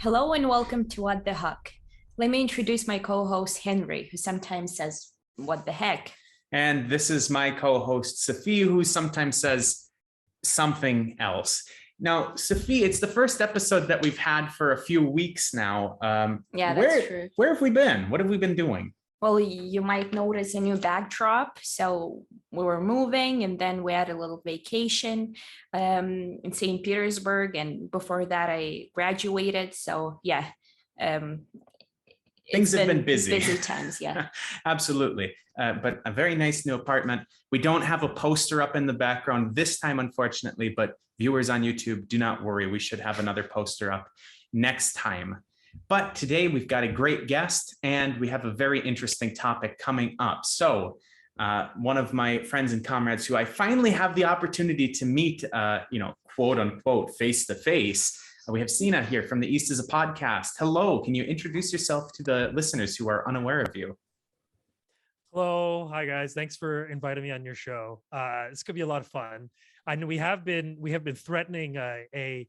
Hello and welcome to What the Huck. Let me introduce my co-host Henry, who sometimes says, "What the heck?" And this is my co-host Safie, who sometimes says something else. Now, Safie, it's the first episode that we've had for a few weeks now. That's true. Where have we been? What have we been doing? Well, you might notice a new backdrop. So we were moving and then we had a little vacation in St. Petersburg. And before that, I graduated. So yeah, things have been busy. Busy times, yeah. Absolutely. But a very nice new apartment. We don't have a poster up in the background this time, unfortunately, but viewers on YouTube, do not worry. We should have another poster up next time. But today we've got a great guest and we have a very interesting topic coming up. So one of my friends and comrades who I finally have the opportunity to meet, quote unquote, face to face. We have Sina here from the East is a Podcast. Hello, can you introduce yourself to the listeners who are unaware of you? Hello, hi guys. Thanks for inviting me on your show. It's gonna be a lot of fun. I know we have been threatening a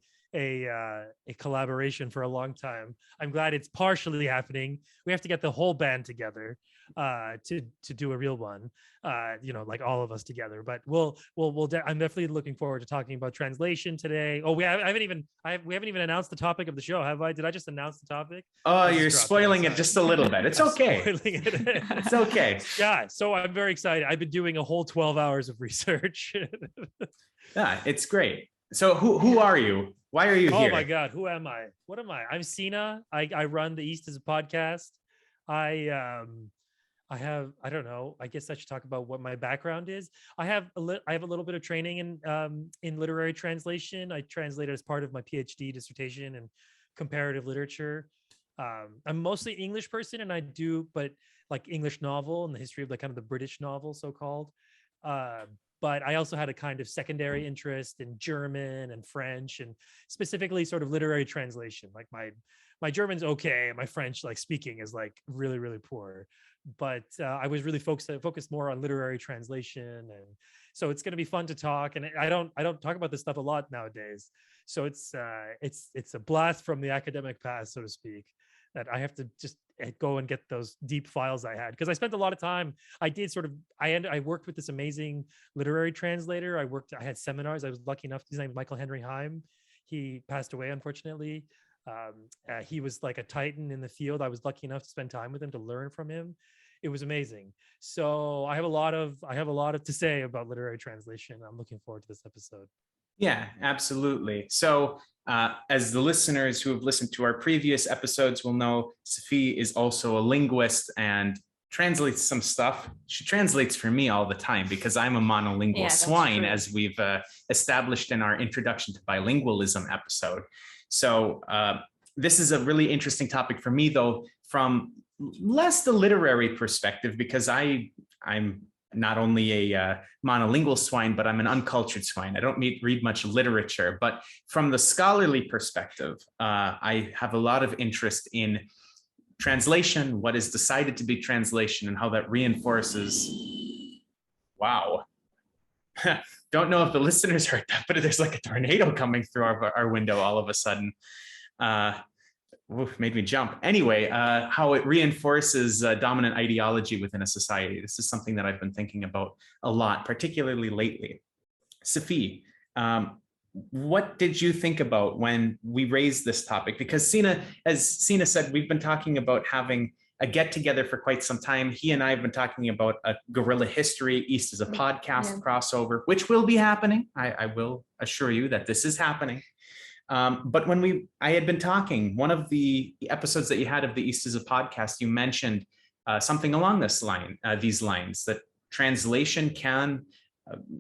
collaboration for a long time. I'm glad it's partially happening. We have to get the whole band together to do a real one, like all of us together. But I'm definitely looking forward to talking about translation today. Oh, we haven't even announced the topic of the show, have I? Did I just announce the topic? Oh, you're spoiling it just a little bit. It's okay. It's okay. Yeah. So I'm very excited. I've been doing a whole 12 hours of research. Yeah, it's great. So who are you? Why are you here? Oh my God, who am I? What am I? I'm Sina. I run the East is a Podcast. I don't know. I guess I should talk about what my background is. I have a little bit of training in literary translation. I translated as part of my PhD dissertation in comparative literature. I'm mostly English person, and but like English novel and the history of kind of the British novel, so called. But I also had a kind of secondary interest in German and French, and specifically sort of literary translation. Like my German's okay, my French speaking is really, really poor. But I was really focused more on literary translation, and so it's going to be fun to talk. And I don't talk about this stuff a lot nowadays, so it's a blast from the academic past, so to speak, that I have to just go and get those deep files I had, because I spent a lot of time. I worked with this amazing literary translator. I had seminars. I was lucky enough. His name is Michael Henry Heim. He passed away, unfortunately. He was like a titan in the field. I was lucky enough to spend time with him, to learn from him. It was amazing. So I have a lot to say about literary translation. I'm looking forward to this episode. Yeah, absolutely. So as the listeners who have listened to our previous episodes will know, Safie is also a linguist and translates some stuff. She translates for me all the time because I'm a monolingual swine, as we've established in our Introduction to Bilingualism episode. So this is a really interesting topic for me, though, from less the literary perspective, because I'm not only a monolingual swine, but I'm an uncultured swine. I don't read much literature, but from the scholarly perspective, I have a lot of interest in translation, what is decided to be translation, and how that reinforces. Wow. Don't know if the listeners heard that, but there's like a tornado coming through our window all of a sudden. Made me jump. Anyway, how it reinforces dominant ideology within a society. This is something that I've been thinking about a lot, particularly lately. Safie, what did you think about when we raised this topic? Because Sina, as Sina said, we've been talking about having a get together for quite some time. He and I have been talking about a guerrilla history, East is a Podcast crossover, which will be happening. I will assure you that this is happening. But when I had been talking, one of the episodes that you had of the East is a Podcast, you mentioned something along these lines, that translation can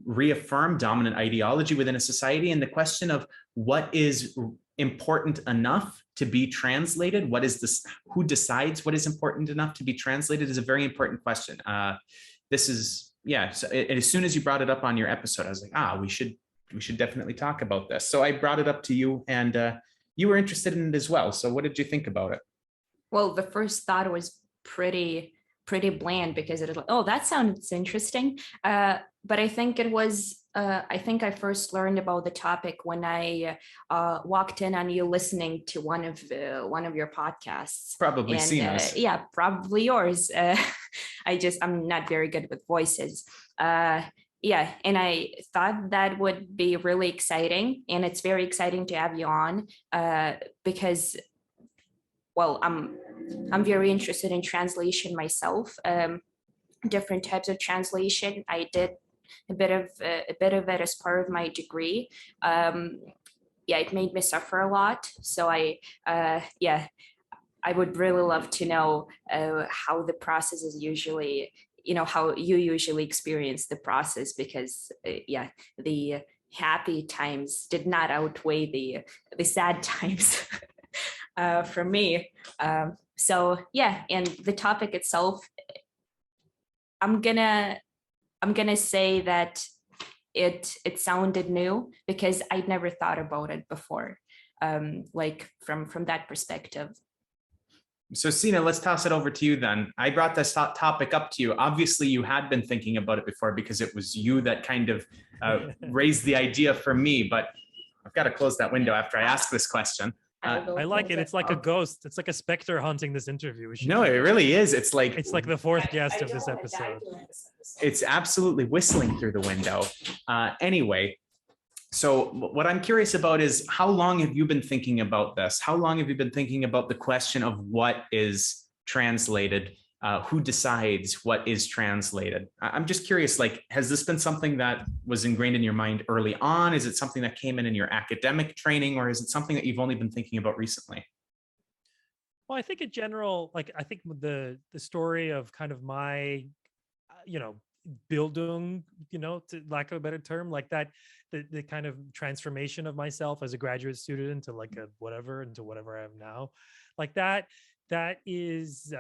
reaffirm dominant ideology within a society. And the question of what is important enough to be translated, who decides what is important enough to be translated, is a very important question. So as soon as you brought it up on your episode, I was like, we should definitely talk about this. So I brought it up to you, and you were interested in it as well. So what did you think about it? Well, the first thought was pretty pretty bland because it was like, oh, that sounds interesting. But I think it was, I think I first learned about the topic when I walked in on you listening to one of your podcasts. Probably And Sinas. yeah, probably yours. I'm not very good with voices. Yeah, and I thought that would be really exciting, and it's very exciting to have you on because, well, I'm very interested in translation myself. Different types of translation. I did a bit of it as part of my degree. Yeah, it made me suffer a lot. So yeah, I would really love to know how the process is usually, how you usually experience the process, because yeah, the happy times did not outweigh the sad times for me. So yeah, and the topic itself, I'm gonna say that it sounded new because I'd never thought about it before, like from that perspective. So Sina, let's toss it over to you then. I brought this topic up to you. Obviously, you had been thinking about it before because it was you that kind of raised the idea for me, but I've got to close that window after I ask this question. I like it. It's like a ghost. It's like a specter haunting this interview. No, it really is. It's like the fourth guest of this episode. It's absolutely whistling through the window. Anyway, so what I'm curious about is, how long have you been thinking about this? How long have you been thinking about the question of what is translated? Who decides what is translated? I'm just curious, like, has this been something that was ingrained in your mind early on? Is it something that came in your academic training, or is it something that you've only been thinking about recently? Well, I think in general, like, I think the story of kind of my, Bildung, to lack of a better term, like that, the kind of transformation of myself as a graduate student into like a whatever, into whatever I am now, like that is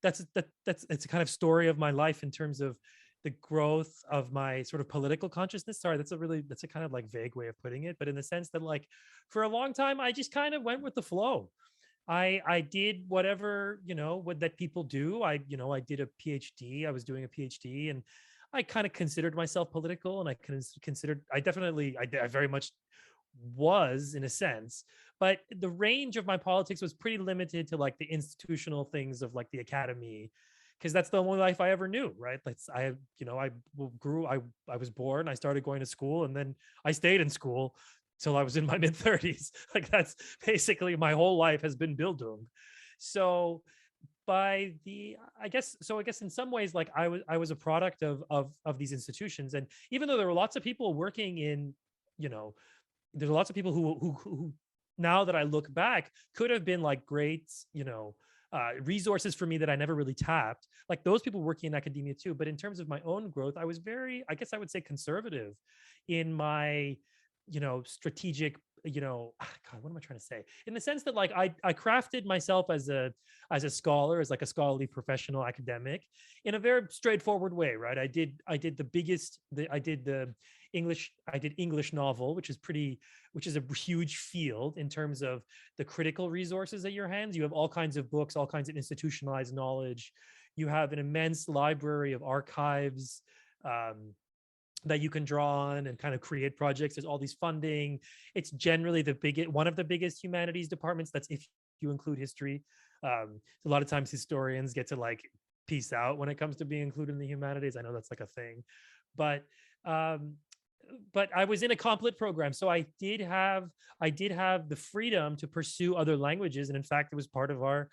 that's it's a kind of story of my life in terms of the growth of my sort of political consciousness. Sorry, that's a kind of like vague way of putting it, but in the sense that, like, for a long time I just kind of went with the flow. I did whatever, what that people do. I did a PhD. I was doing a PhD, and I kind of considered myself political, and I very much was, in a sense, but the range of my politics was pretty limited to like the institutional things of like the academy, because that's the only life I ever knew, right? Like I was born, I started going to school, and then I stayed in school till I was in my mid 30s. Like that's basically my whole life has been Bildung. So I guess in some ways, like I was a product of these institutions. And even though there were lots of people working in, there's lots of people who now that I look back could have been like great, resources for me that I never really tapped. Like those people working in academia too. But in terms of my own growth, I was very, I guess I would say, conservative in my, strategic, God, what am I trying to say? In the sense that, like, I crafted myself as a scholar, as like a scholarly professional academic, in a very straightforward way, right? I did English novel, which is a huge field in terms of the critical resources at your hands. You have all kinds of books, all kinds of institutionalized knowledge. You have an immense library of archives that you can draw on and kind of create projects. There's all these funding. It's generally one of the biggest humanities departments. That's if you include history. A lot of times historians get to like peace out when it comes to being included in the humanities. I know that's like a thing, but I was in a complet program, so I did have the freedom to pursue other languages, and in fact, it was part of our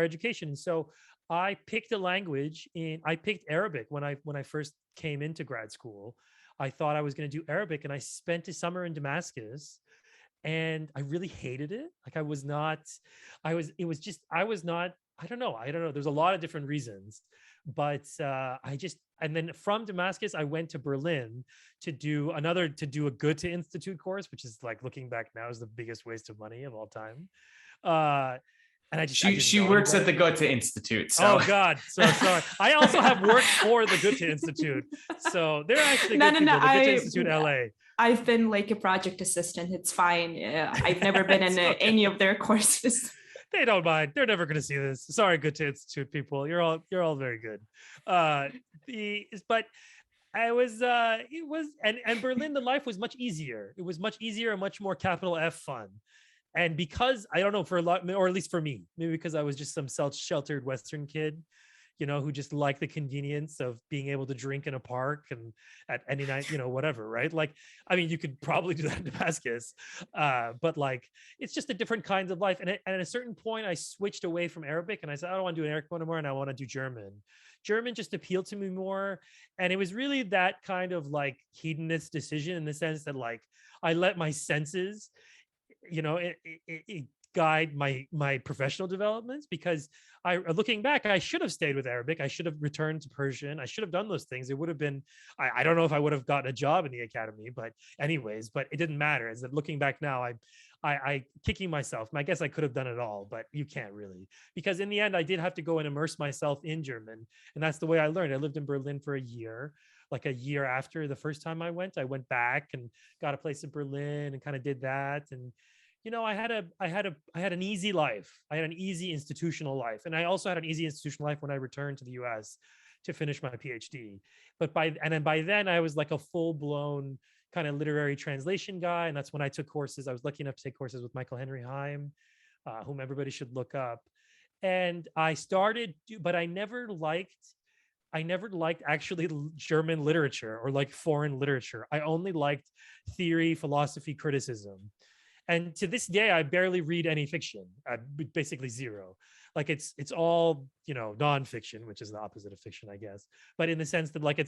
education. And so I picked a language. I picked Arabic when I first came into grad school. I thought I was going to do Arabic, and I spent a summer in Damascus, and I really hated it. Like I was not. I don't know. There's a lot of different reasons, but and then from Damascus, I went to Berlin to do a Goethe Institute course, which is, like, looking back now, is the biggest waste of money of all time. And she works at the Goethe Institute. So. Oh God, so sorry. I also have worked for the Goethe Institute, so they're actually good people. The Goethe Institute, LA. I've been like a project assistant. It's fine. I've never been in any of their courses. they don't mind. They're never going to see this. Sorry, Goethe Institute people. You're all very good. But I was it was and Berlin, the life was much easier. It was much easier and much more capital F fun. And because I don't know, for a lot, or at least for me, maybe because I was just some self-sheltered Western kid, who just liked the convenience of being able to drink in a park and at any night, whatever, right? Like, I mean, you could probably do that in Damascus, but like, it's just a different kinds of life. And at a certain point, I switched away from Arabic and I said, I don't want to do an Arabic anymore, and I want to do German. German just appealed to me more. And it was really that kind of like hedonist decision, in the sense that like, I let my senses, it guide my professional developments, because looking back, I should have stayed with Arabic. I should have returned to Persian. I should have done those things. It would have been, I don't know if I would have gotten a job in the academy, but anyways, but it didn't matter. As that, looking back now, I kicking myself. I guess I could have done it all, but you can't really, because in the end, I did have to go and immerse myself in German. And that's the way I learned. I lived in Berlin for a year. Like a year after the first time I went back and got a place in Berlin and kind of did that. And I had an easy life. I had an easy institutional life. And I also had an easy institutional life when I returned to the US to finish my PhD. But by then I was like a full-blown kind of literary translation guy. And that's when I took courses. I was lucky enough to take courses with Michael Henry Heim, whom everybody should look up. And I started, but I never liked actually German literature or like foreign literature. I only liked theory, philosophy, criticism. And to this day, I barely read any fiction, basically zero. Like it's all, nonfiction, which is the opposite of fiction, I guess. But in the sense that like, I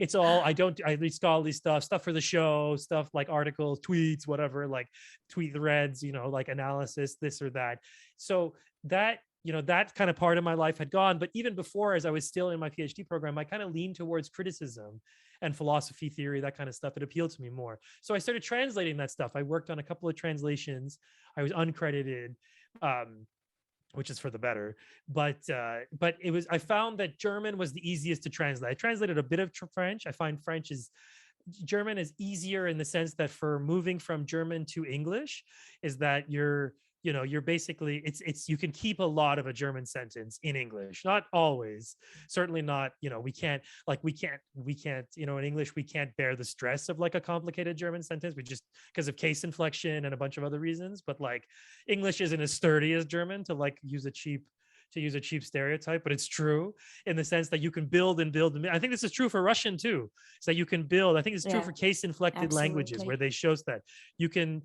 read scholarly stuff for the show, stuff like articles, tweets, whatever, like tweet threads, like analysis, this or that. So that, that kind of part of my life had gone. But even before, as I was still in my PhD program, I kind of leaned towards criticism and philosophy, theory, that kind of stuff. It appealed to me more. So I started translating that stuff. I worked on a couple of translations. I was uncredited, which is for the better. But I found that German was the easiest to translate. I translated a bit of French. I find German is easier in the sense that for moving from German to English is that you're basically, you can keep a lot of a German sentence in English, not always, certainly not, we can't, in English, we can't bear the stress of like a complicated German sentence. We just, because of case inflection and a bunch of other reasons, but like English isn't as sturdy as German, to use a cheap stereotype, but it's true in the sense that you can build and build. I think this is true for Russian too. So you can build. I think it's true for case inflected languages, where they shows that you can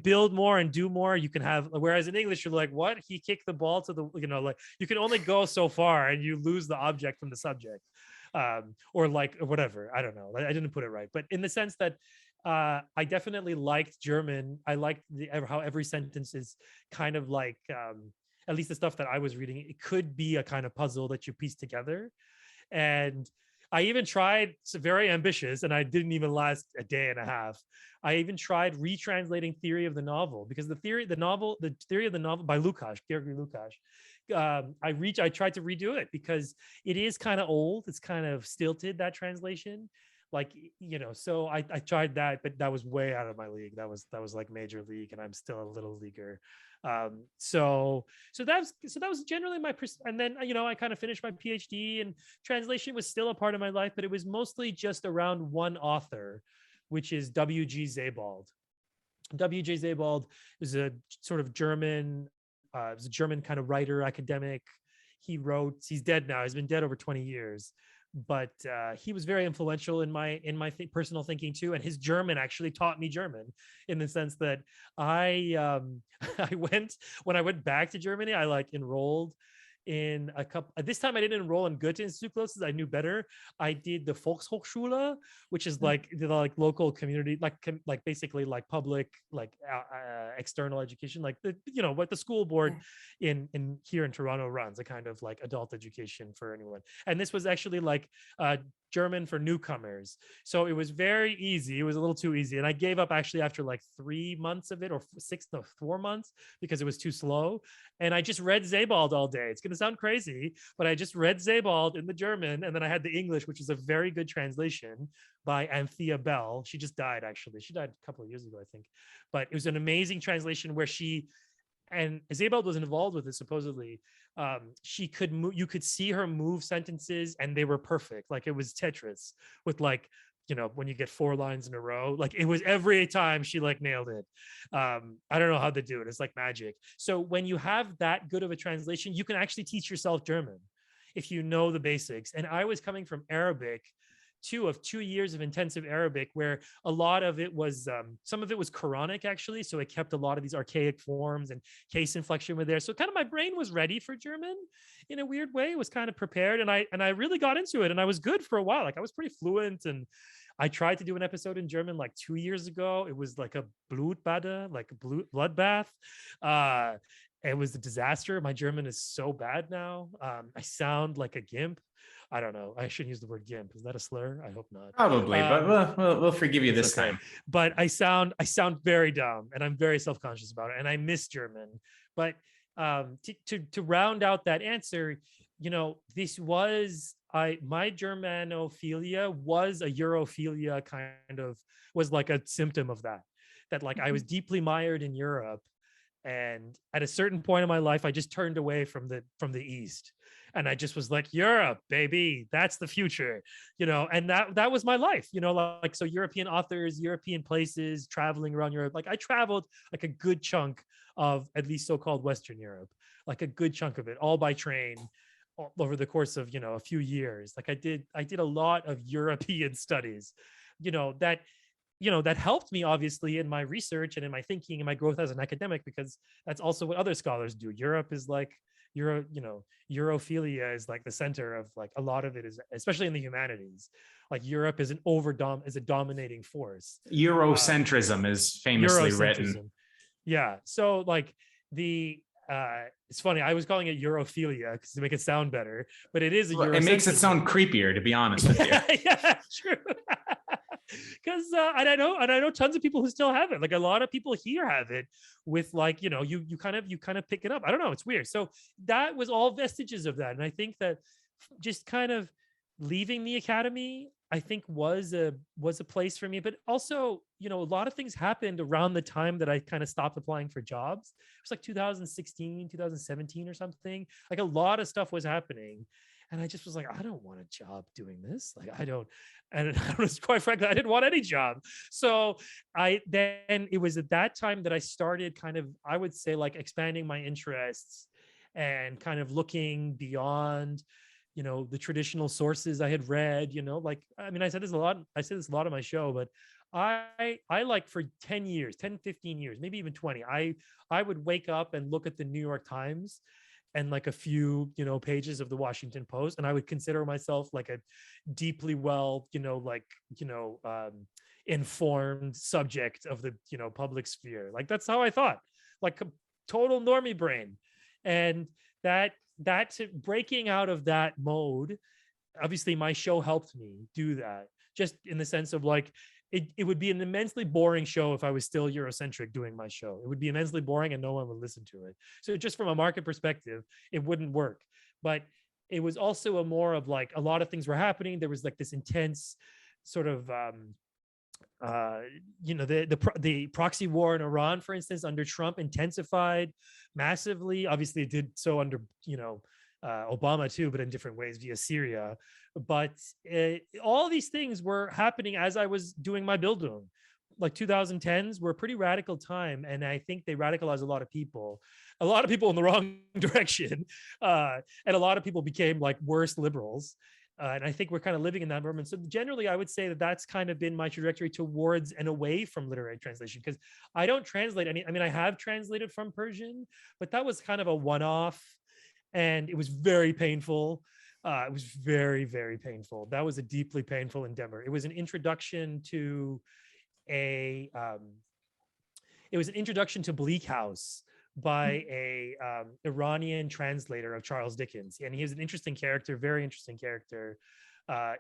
build more and do more. You can have, whereas in English, you're like, what? He kicked the ball to the, like you can only go so far and you lose the object from the subject. Or like, or whatever. I don't know. I didn't put it right. But in the sense that I definitely liked German. I liked how every sentence is kind of like, at least the stuff that I was reading, it could be a kind of puzzle that you piece together. And I even tried, it's very ambitious, and I didn't even last a day and a half. I even tried retranslating Theory of the Novel, because the Theory of the Novel by Lukács, Gergely Lukács, I tried to redo it because it is kind of old. It's kind of stilted, that translation. Like, so I tried that, but that was way out of my league. That was like major league, and I'm still a little leaguer. So that was generally my, and then, I kind of finished my PhD, and translation was still a part of my life, but it was mostly just around one author, which is W.G. Sebald. W.J. Sebald is a sort of German, kind of writer, academic. He's dead now. He's been dead over 20 years. But he was very influential in my personal thinking too, and his German actually taught me German, in the sense that when I went back to Germany, I like enrolled in a couple. This time I didn't enroll in Goethe Institute classes. I knew better. I did the Volkshochschule, which is like the local community, like basically like public, like external education, like what the school board in here in Toronto runs, a kind of like adult education for anyone. And this was actually like German for newcomers. So it was very easy. It was a little too easy. And I gave up actually after like 3 months of it, or 4 months, because it was too slow. And I just read Sebald all day. It's going to sound crazy, but I just read Sebald in the German. And then I had the English, which is a very good translation by Anthea Bell. She just died, actually. She died a couple of years ago, I think. But it was an amazing translation where she and Isabel was involved with it supposedly. She could move, you could see her move sentences and they were perfect, like it was Tetris with like, you know, when you get 4 lines in a row, like it was every time she like nailed it. I don't know how they do it, it's like magic. So when you have that good of a translation, you can actually teach yourself German if you know the basics. And I was coming from Arabic, 2 years of intensive Arabic, where a lot of it was, some of it was Quranic actually. So it kept a lot of these archaic forms and case inflection were there. So kind of my brain was ready for German in a weird way. It was kind of prepared, and I really got into it, and I was good for a while. Like I was pretty fluent, and I tried to do an episode in German like 2 years ago. It was like a Blutbade, like a bloodbath. It was a disaster. My German is so bad now. I sound like a gimp. I don't know. I shouldn't use the word gimp. Is that a slur? I hope not. Probably, but we'll forgive you this time. But I sound very dumb, and I'm very self-conscious about it, and I miss German. But to round out that answer, you know, this was my Germanophilia was a Europhilia, kind of was like a symptom of that. That like I was deeply mired in Europe, and at a certain point in my life, I just turned away from the East. And I just was like, Europe, baby, that's the future, you know. And that was my life, you know, like, so European authors, European places, traveling around Europe. Like I traveled like a good chunk of at least so-called Western Europe, like a good chunk of it, all by train, all over the course of, you know, a few years. Like I did a lot of European studies, you know, that helped me obviously in my research and in my thinking and my growth as an academic, because that's also what other scholars do. Europe is like, Europhilia is like the center of like a lot of it, is especially in the humanities. Like Europe is a dominating force. Eurocentrism is famously written. Yeah. So like it's funny, I was calling it Europhilia because to make it sound better, but it is it makes it sound creepier, to be honest with you. Yeah, true. Because and I know tons of people who still have it. Like a lot of people here have it with like, you know, you kind of pick it up. I don't know, it's weird. So that was all vestiges of that. And I think that just kind of leaving the academy, I think was a place for me. But also, you know, a lot of things happened around the time that I kind of stopped applying for jobs. It was like 2016, 2017 or something. Like a lot of stuff was happening. And I just was like, I don't want a job doing this. Like, I don't, and I was quite frankly, I didn't want any job. So then it was at that time that I started kind of, I would say like expanding my interests and kind of looking beyond, you know, the traditional sources I had read, you know, like, I mean, I said this a lot on my show, but I like for 10 years, 10, 15 years, maybe even 20, I would wake up and look at the New York Times and like a few, you know, pages of the Washington Post. And I would consider myself like a deeply well, you know, like, you know, informed subject of the, you know, public sphere. Like, that's how I thought, like a total normie brain. And that's breaking out of that mode. Obviously my show helped me do that, just in the sense of like, it would be an immensely boring show if I was still Eurocentric doing my show. It would be immensely boring and no one would listen to it. So just from a market perspective, it wouldn't work. But it was also a more of like, a lot of things were happening. There was like this intense sort of, you know, the proxy war in Iran, for instance, under Trump intensified massively. Obviously it did so under, you know, Obama too, but in different ways via Syria. But all these things were happening as I was doing my Bildung. Like 2010s were a pretty radical time. And I think they radicalized a lot of people in the wrong direction. And a lot of people became like worse liberals. And I think we're kind of living in that moment. So generally, I would say that that's kind of been my trajectory towards and away from literary translation, because I don't translate any. I mean, I have translated from Persian, but that was kind of a one-off. And it was very painful. It was very, very painful. That was a deeply painful endeavor. It was an introduction to Bleak House by a Iranian translator of Charles Dickens. And he was an interesting character, very interesting character,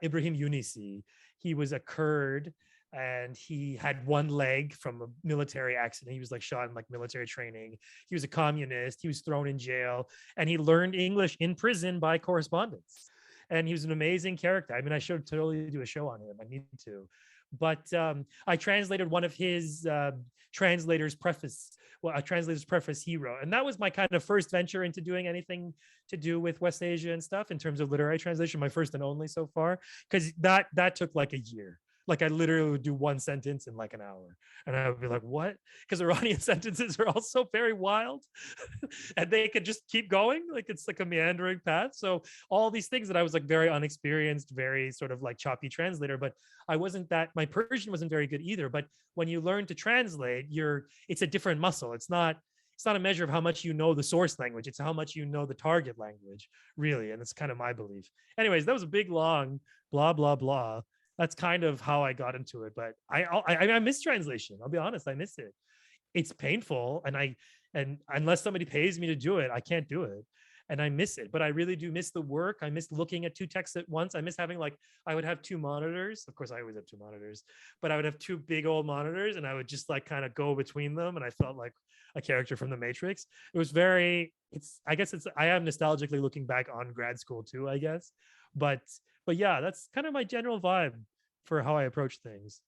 Ibrahim Younisi. He was a Kurd, and he had one leg from a military accident. He was like shot in like military training. He was a communist. He was thrown in jail, and he learned English in prison by correspondence. And he was an amazing character. I mean, I should totally do a show on him. I need to. but I translated one of his translator's preface, well, a translator's preface he wrote. And that was my kind of first venture into doing anything to do with West Asia and stuff in terms of literary translation, my first and only so far, because that took like a year. Like I literally would do one sentence in like an hour. And I would be like, what? Because Iranian sentences are also very wild and they could just keep going. Like it's like a meandering path. So all these things that I was like very unexperienced, very sort of like choppy translator, but I wasn't that, my Persian wasn't very good either. But when you learn to translate, it's a different muscle. It's not a measure of how much you know the source language. It's how much you know the target language, really. And it's kind of my belief. Anyways, that was a big, long blah, blah, blah. That's kind of how I got into it. But I miss translation. I'll be honest, I miss it. It's painful, and unless somebody pays me to do it, I can't do it. And I miss it. But I really do miss the work. I miss looking at two texts at once. I miss having I would have two monitors. Of course, I always have two monitors, but I would have two big old monitors, and I would just like kind of go between them, and I felt like a character from the Matrix. It was I am nostalgically looking back on grad school too, I guess. But yeah, that's kind of my general vibe for how I approach things.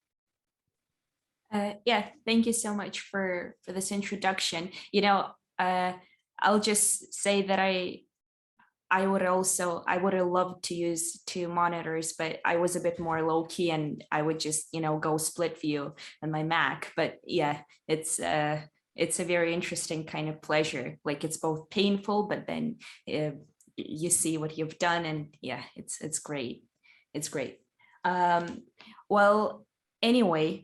Yeah, thank you so much for this introduction. I'll just say that I would have loved to use two monitors, but I was a bit more low key, and I would just go split view on my Mac. But yeah, it's a very interesting kind of pleasure. Like it's both painful, but then you see what you've done, and yeah, it's great. It's great. Well, anyway,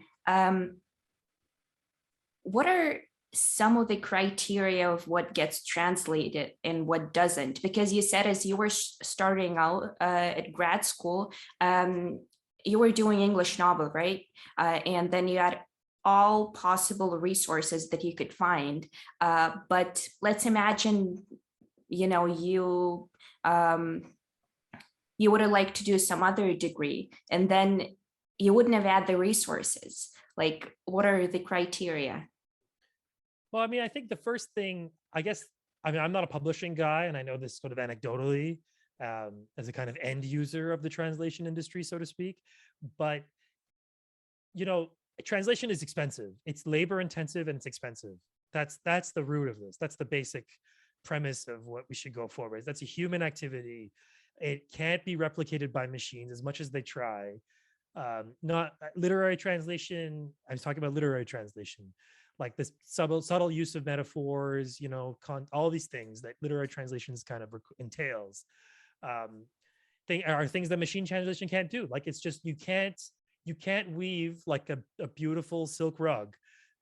what are some of the criteria of what gets translated and what doesn't? Because you said as you were starting out at grad school, you were doing English novel, right? And then you had all possible resources that you could find. But let's imagine, you would have liked to do some other degree, and then you wouldn't have had the resources. Like, what are the criteria? Well, I mean, I think the first thing, I guess, I'm not a publishing guy, and I know this sort of anecdotally as a kind of end user of the translation industry, so to speak. But, translation is expensive. It's labor intensive and it's expensive. That's the root of this. That's the basic premise of what we should go forward. That's a human activity. It can't be replicated by machines as much as they try. Not literary translation. I was talking about literary translation, like this subtle use of metaphors, all these things that literary translations kind of entails. Are things that machine translation can't do. Like it's just you can't weave like a beautiful silk rug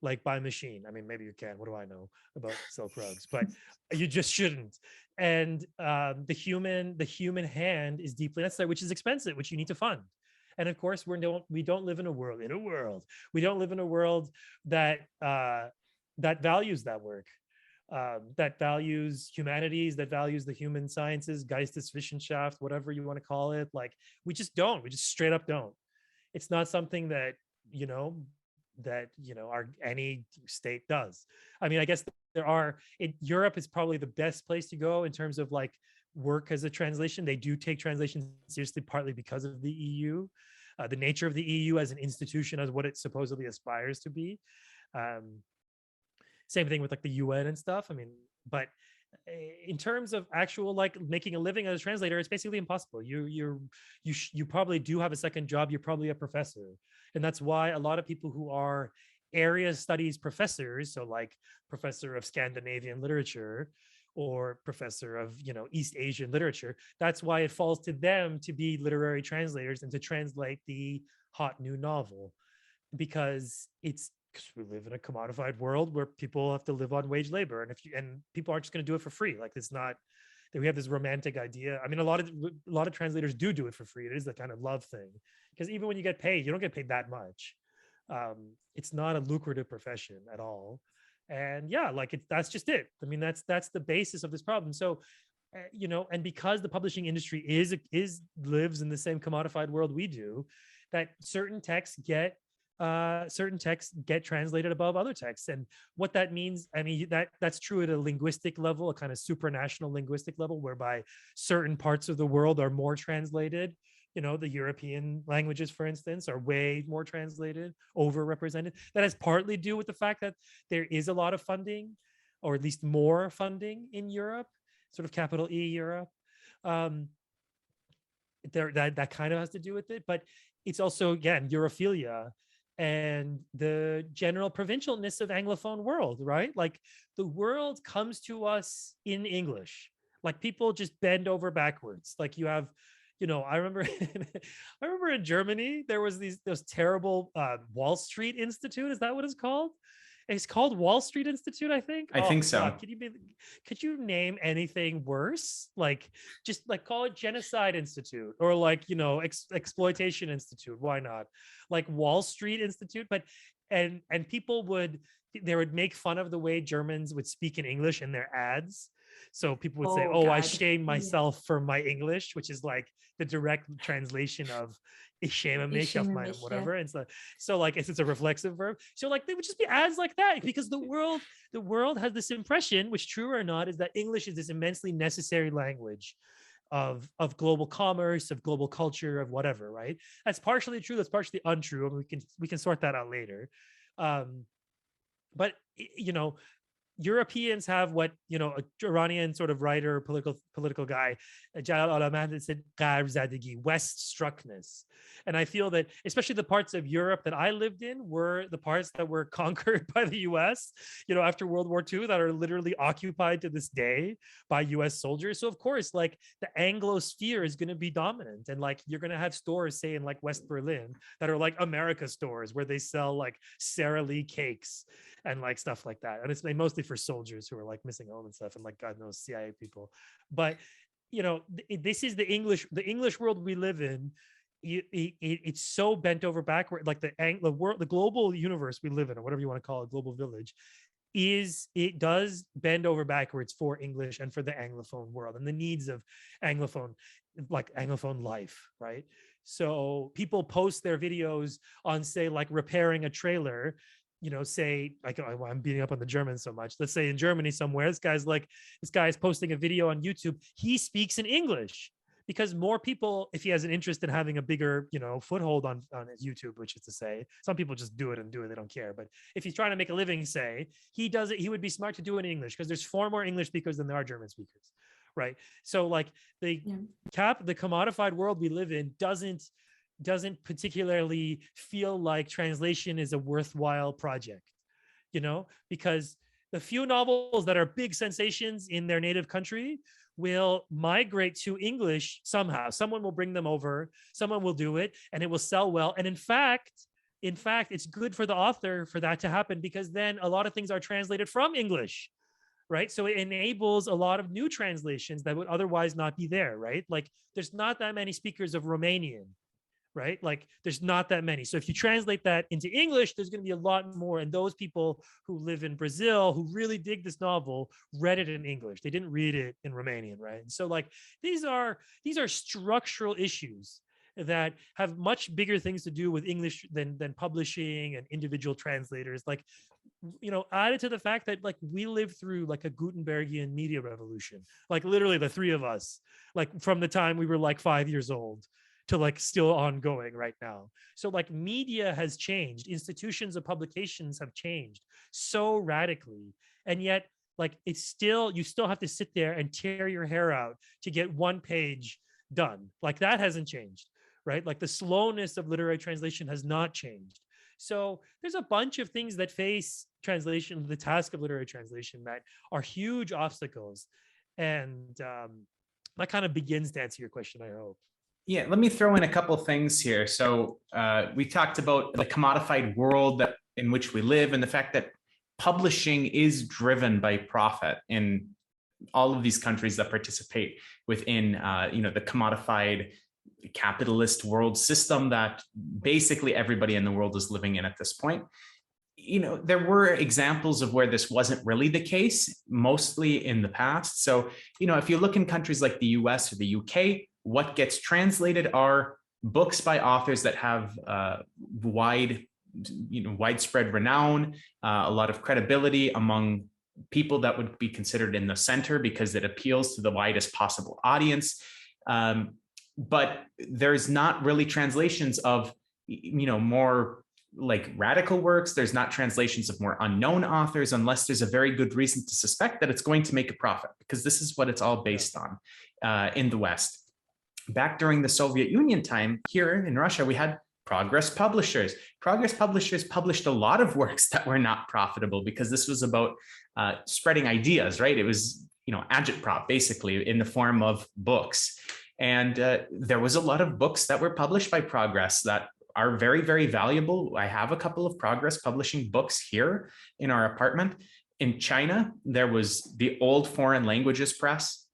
like by machine. I mean, maybe you can. What do I know about silk rugs? But you just shouldn't. And the human hand is deeply necessary, which is expensive, which you need to fund. And of course, we don't live in a world. We don't live in a world that values that work, that values humanities, that values the human sciences, Geisteswissenschaft, whatever you want to call it. Like we just straight up don't. It's not something that any state does. I mean, I guess Europe is probably the best place to go in terms of like work as a translation. They do take translation seriously, partly because of the EU, the nature of the EU as an institution, as what it supposedly aspires to be. Same thing with like the UN and stuff. I mean, but in terms of actual like making a living as a translator, it's basically impossible. You probably do have a second job. You're probably a professor, and that's why a lot of people who are area studies professors, so like professor of Scandinavian literature or professor of East Asian literature, that's why it falls to them to be literary translators and to translate the hot new novel, because we live in a commodified world where people have to live on wage labor, and people aren't just going to do it for free. Like it's not that we have this romantic idea. I mean, a lot of translators do it for free. It is the kind of love thing, because even when you get paid, you don't get paid that much. It's not a lucrative profession at all. And yeah, like that's just it. I mean, that's the basis of this problem. So, and because the publishing industry lives in the same commodified world we do, that certain texts get translated above other texts. And what that means, I mean, that's true at a linguistic level, a kind of supranational linguistic level, whereby certain parts of the world are more translated the European languages, for instance, are way more translated, overrepresented. That has partly to do with the fact that there is a lot of funding, or at least more funding in Europe, sort of capital E Europe. That kind of has to do with it, but it's also, again, Europhilia and the general provincialness of Anglophone world, right? Like the world comes to us in English. Like people just bend over backwards. Like you have, I remember, I remember in Germany there was those terrible Wall Street Institute. Is that what it's called? It's called Wall Street Institute, I think. I think so. God, could you name anything worse? Like just like call it Genocide Institute, or like, Exploitation Institute. Why not? Like Wall Street Institute. But and people would make fun of the way Germans would speak in English in their ads. So people would say, I shame myself for my English, which is like the direct translation of ich schäme mich auf mein whatever. And so like it's a reflexive verb. So like they would just be ads like that, because the world has this impression, which true or not, is that English is this immensely necessary language of global commerce, of global culture, of whatever, right? That's partially true, that's partially untrue, and we can sort that out later. But Europeans have what, a Iranian sort of writer, political guy, Jalal al-Ahmad, said West struckness. And I feel that especially the parts of Europe that I lived in were the parts that were conquered by the US, after World War II, that are literally occupied to this day by US soldiers. So of course, like the Anglosphere is going to be dominant. And like you're going to have stores, say in like West Berlin, that are like America stores where they sell like Sara Lee cakes and like stuff like that. And it's mostly for soldiers who are like missing home and stuff, and like God knows CIA people. But this is the English world we live in. It's so bent over backward. Like the world, the global universe we live in, or whatever you want to call it, global village, it does bend over backwards for English and for the Anglophone world and the needs of Anglophone life, right? So people post their videos on, say, like repairing a trailer. Say, I'm beating up on the Germans so much. Let's say in Germany somewhere, this guy's posting a video on YouTube. He speaks in English because more people, if he has an interest in having a bigger, foothold on his YouTube, which is to say, some people just do it, they don't care. But if he's trying to make a living, say, he does it, he would be smart to do it in English, because there's far more English speakers than there are German speakers, right? So like the commodified world we live in doesn't particularly feel like translation is a worthwhile project, because the few novels that are big sensations in their native country will migrate to English somehow. Someone will bring them over, someone will do it, and it will sell well. And in fact, it's good for the author for that to happen, because then a lot of things are translated from English, right? So it enables a lot of new translations that would otherwise not be there, right? Like there's not that many speakers of Romanian, right? Like there's not that many. So if you translate that into English, there's going to be a lot more. And those people who live in Brazil who really dig this novel read it in English. They didn't read it in Romanian, right? And so like these are structural issues that have much bigger things to do with English than publishing and individual translators. Like, added to the fact that like we lived through like a Gutenbergian media revolution, like literally the three of us, like from the time we were like 5 years old to like still ongoing right now. So like media has changed, institutions of publications have changed so radically. And yet like you still have to sit there and tear your hair out to get one page done. Like that hasn't changed, right? Like the slowness of literary translation has not changed. So there's a bunch of things that face translation, the task of literary translation, that are huge obstacles. And that kind of begins to answer your question, I hope. Yeah, let me throw in a couple things here. So we talked about the commodified world in which we live, and the fact that publishing is driven by profit in all of these countries that participate within the commodified capitalist world system that basically everybody in the world is living in at this point. There were examples of where this wasn't really the case, mostly in the past. So, if you look in countries like the US or the UK, what gets translated are books by authors that have widespread renown, a lot of credibility among people that would be considered in the center because it appeals to the widest possible audience. but there's not really translations of, more like radical works. There's not translations of more unknown authors unless there's a very good reason to suspect that it's going to make a profit, because this is what it's all based on in the West. Back during the Soviet Union time, here in Russia, we had Progress publishers. Progress publishers published a lot of works that were not profitable because this was about spreading ideas, right? It was, agitprop basically in the form of books. And there was a lot of books that were published by Progress that are very, very valuable. I have a couple of Progress publishing books here in our apartment. In China, there was the Old Foreign Languages Press,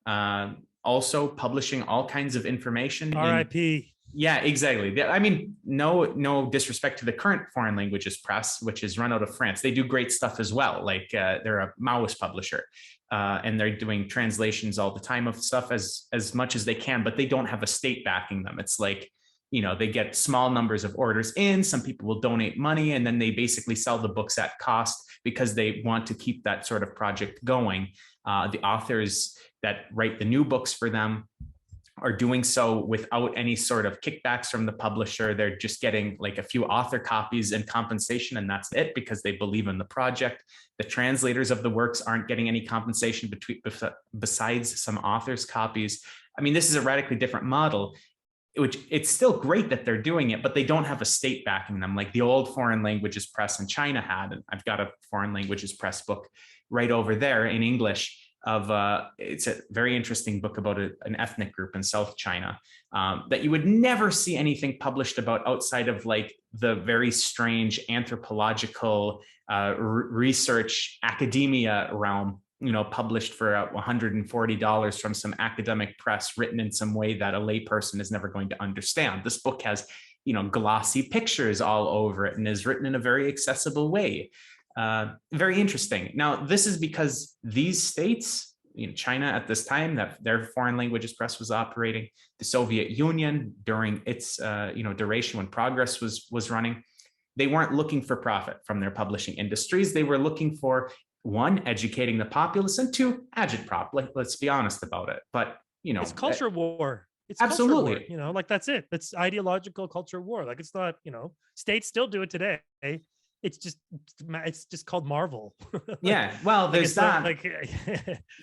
also publishing all kinds of information. R.I.P. Yeah, exactly. I mean, no disrespect to the current Foreign Languages Press, which is run out of France. They do great stuff as well. Like they're a Maoist publisher, and they're doing translations all the time of stuff as much as they can, but they don't have a state backing them. It's like, they get small numbers of orders in. Some people will donate money, and then they basically sell the books at cost because they want to keep that sort of project going. The authors that write the new books for them are doing so without any sort of kickbacks from the publisher. They're just getting like a few author copies and compensation, and that's it, because they believe in the project. The translators of the works aren't getting any compensation besides some authors' copies. I mean, this is a radically different model, which it's still great that they're doing it, but they don't have a state backing them like the Old Foreign Languages Press in China had. And I've got a Foreign Languages Press book right over there in English of it's a very interesting book about an ethnic group in South China that you would never see anything published about outside of like the very strange anthropological research academia realm, published for $140 from some academic press, written in some way that a layperson is never going to understand. This book has, glossy pictures all over it and is written in a very accessible way. Very interesting. Now, this is because these states, China at this time, that their Foreign Languages Press was operating, the Soviet Union during its duration when Progress was running, they weren't looking for profit from their publishing industries. They were looking for, one, educating the populace, and two, agitprop. Like, let's be honest about it. But it's culture war. It's absolutely culture war, like that's it. It's ideological culture war. Like it's not, states still do it today. It's just called Marvel. Yeah, well, there's that.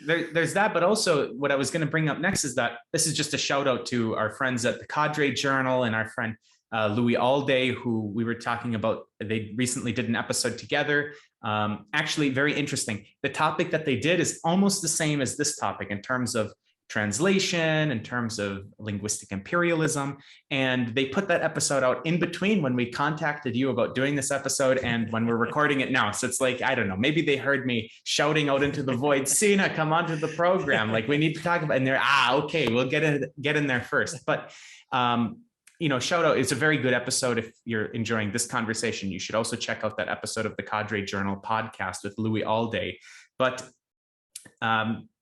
There's that, but also what I was going to bring up next is that this is just a shout out to our friends at the Cadre Journal and our friend Louis Alday, who we were talking about. They recently did an episode together. Actually, very interesting. The topic that they did is almost the same as this topic in terms of translation, in terms of linguistic imperialism. And they put that episode out in between when we contacted you about doing this episode and when we're recording it now. So it's like, I don't know, maybe they heard me shouting out into the void, Sina, come onto the program. Like, we need to talk about, and they're, okay, we'll get in there first. But, shout out, it's a very good episode. If you're enjoying this conversation, you should also check out that episode of the Cadre Journal podcast with Louis Alday. But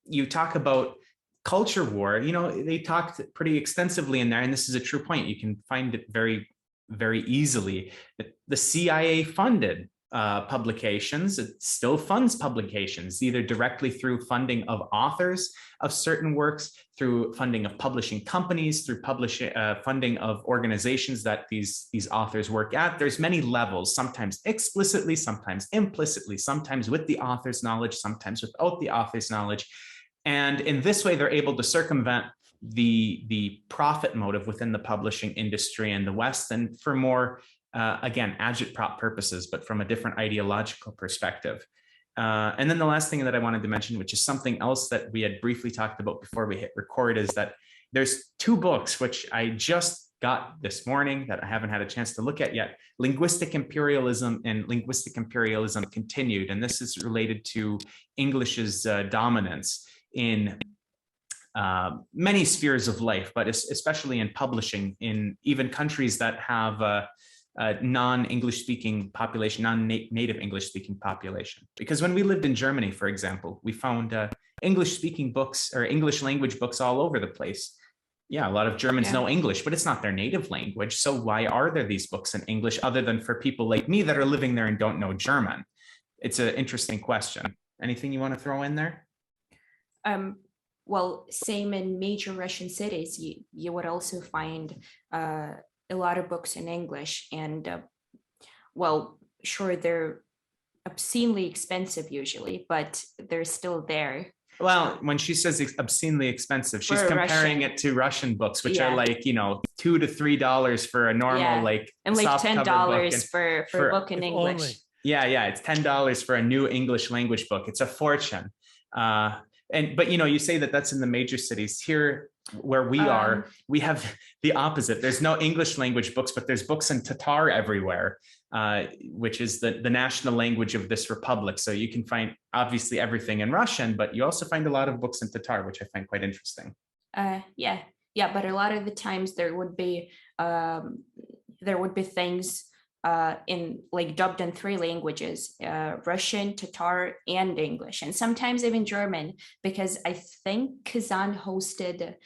you talk about culture war, they talked pretty extensively in there, and this is a true point. You can find it very, very easily. The CIA funded publications. It still funds publications, either directly through funding of authors of certain works, through funding of publishing companies, through funding of organizations that these authors work at. There's many levels, sometimes explicitly, sometimes implicitly, sometimes with the author's knowledge, sometimes without the author's knowledge. And in this way, they're able to circumvent the profit motive within the publishing industry in the West, and for more, again, agitprop purposes, but from a different ideological perspective. And then the last thing that I wanted to mention, which is something else that we had briefly talked about before we hit record, is that there's two books which I just got this morning that I haven't had a chance to look at yet: Linguistic Imperialism and Linguistic Imperialism Continued. And this is related to English's dominance in many spheres of life, but especially in publishing, in even countries that have a non-English speaking population, non-native English speaking population. Because when we lived in Germany, for example, we found English speaking books or English language books all over the place. Yeah, a lot of Germans know English, but it's not their native language. So why are there these books in English other than for people like me that are living there and don't know German? It's an interesting question. Anything you want to throw in there? well, same in major Russian cities, you would also find a lot of books in English, and well, sure, they're obscenely expensive usually, but they're still there. Well, when she says obscenely expensive, she's For comparing Russian. it to Russian books, which Yeah. are like, $2 to $3 for a normal, Yeah. like And like soft cover book. $10 And for a book in If English. only. yeah, it's $10 for a new English language book. It's a fortune. But you say that that's in the major cities. Here where we are, we have the opposite. There's no English language books, but there's books in Tatar everywhere, which is the national language of this republic. So you can find obviously everything in Russian, but you also find a lot of books in Tatar, which I find quite interesting. Yeah, but a lot of the times there would be things in like dubbed in 3 languages, Russian, Tatar, and English, and sometimes even German, because I think Kazan hosted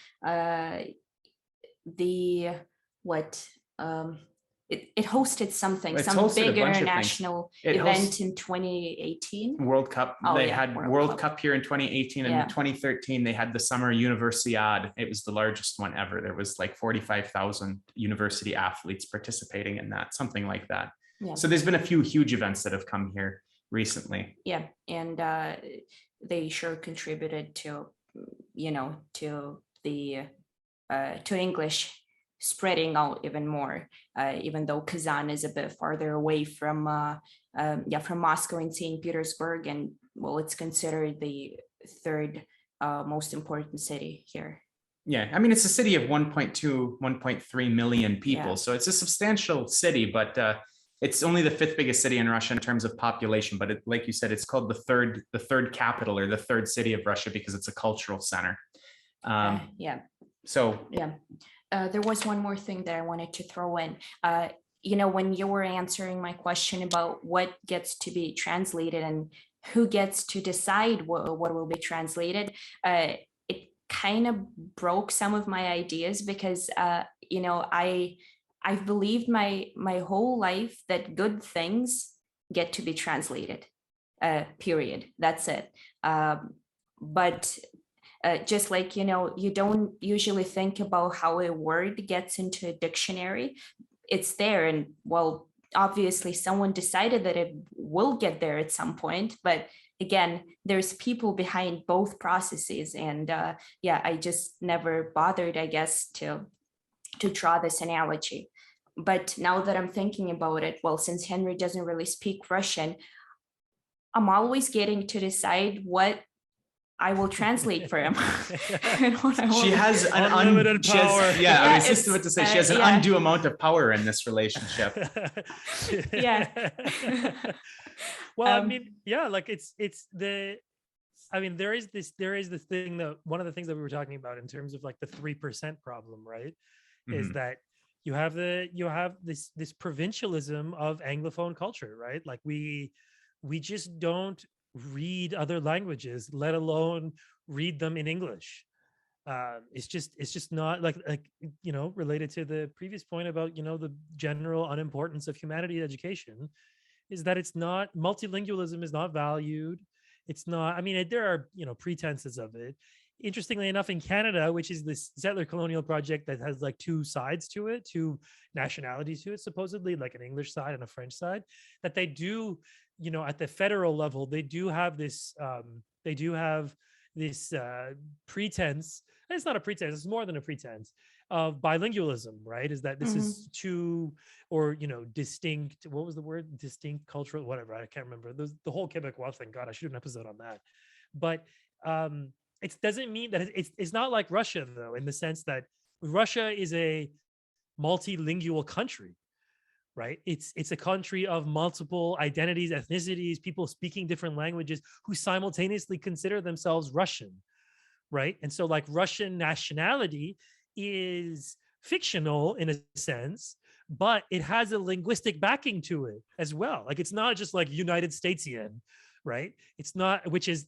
it hosted something, some big international event in 2018. World Cup. They had World Cup here in 2018, and in 2013 they had the Summer Universiade. It was the largest one ever. There was like 45,000 university athletes participating in that, something like that. Yeah. So there's been a few huge events that have come here recently. Yeah, and they sure contributed to to English spreading out even more, even though Kazan is a bit farther away from Moscow and St. Petersburg, and well, it's considered the 3rd most important city here. Yeah, I mean, it's a city of 1.2, 1.3 million people, so it's a substantial city, but it's only the 5th biggest city in Russia in terms of population. But like you said, it's called the third capital, or the 3rd city of Russia, because it's a cultural center. There was one more thing that I wanted to throw in. When you were answering my question about what gets to be translated and who gets to decide what will be translated, it kind of broke some of my ideas, because I've believed my whole life that good things get to be translated. Period. That's it. But just like, you don't usually think about how a word gets into a dictionary. It's there, and well, obviously someone decided that it will get there at some point, but again, there's people behind both processes, and I just never bothered, I guess, to draw this analogy. But now that I'm thinking about it, well, since Henry doesn't really speak Russian, I'm always getting to decide what I will translate for him. She has an unlimited power. I was just about to say, she has an undue amount of power in this relationship. Well, I mean, like there is this thing that one of the things that we were talking about in terms of like the 3% problem, right? Mm-hmm. Is that you have this provincialism of Anglophone culture, right? Like we just don't read other languages, let alone read them in English. It's just not like related to the previous point about the general unimportance of humanities education, is that it's not, multilingualism is not valued. It's not, I mean, there are pretenses of it. Interestingly enough, in Canada, which is this settler colonial project that has like 2 sides to it, 2 nationalities to it, supposedly, like an English side and a French side, that they do, at the federal level, they do have this pretense. And it's not a pretense, it's more than a pretense of bilingualism, right? Is that this is 2 or distinct, what was the word? Distinct cultural, whatever, I can't remember. The whole Quebecois thing, God, I should do an episode on that. But it doesn't mean that it's not like Russia, though, in the sense that Russia is a multilingual country, right? It's a country of multiple identities, ethnicities, people speaking different languages who simultaneously consider themselves Russian, right? And so like Russian nationality is fictional in a sense, but it has a linguistic backing to it as well. Like it's not just like United Statesian, right? It's not, which is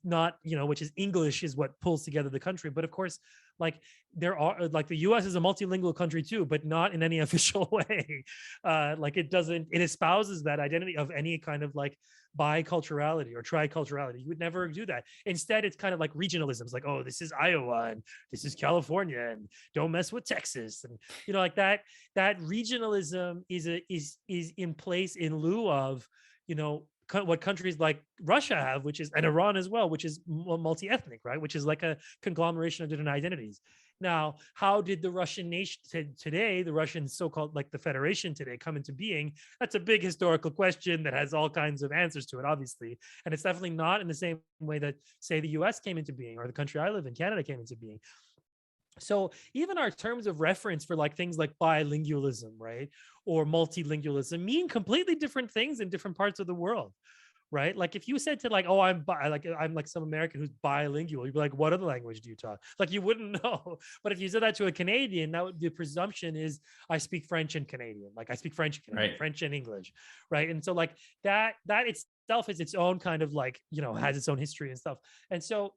English is what pulls together the country. But of course, like there are like the US is a multilingual country too, but not in any official way. Like it espouses that identity of any kind of like biculturality or triculturality. You would never do that. Instead, it's kind of like regionalisms, like, oh, this is Iowa and this is California and don't mess with Texas. And like that regionalism is in place in lieu of, what countries like Russia have, which is, and Iran as well, which is multi-ethnic, right? Which is like a conglomeration of different identities. Now, how did the Russian nation today, the Russian so-called like the Federation today come into being? That's a big historical question that has all kinds of answers to it, obviously. And it's definitely not in the same way that, say, the US came into being or the country I live in, Canada, came into being. So even our terms of reference for like things like bilingualism, right, or multilingualism mean completely different things in different parts of the world, right? Like if you said to like, oh, I'm like some American who's bilingual, you'd be like, what other language do you talk? Like you wouldn't know. But if you said that to a Canadian, the presumption is I speak French and Canadian, like I speak French, right. French and English, right? And so like that itself is its own kind of like, has its own history and stuff. And so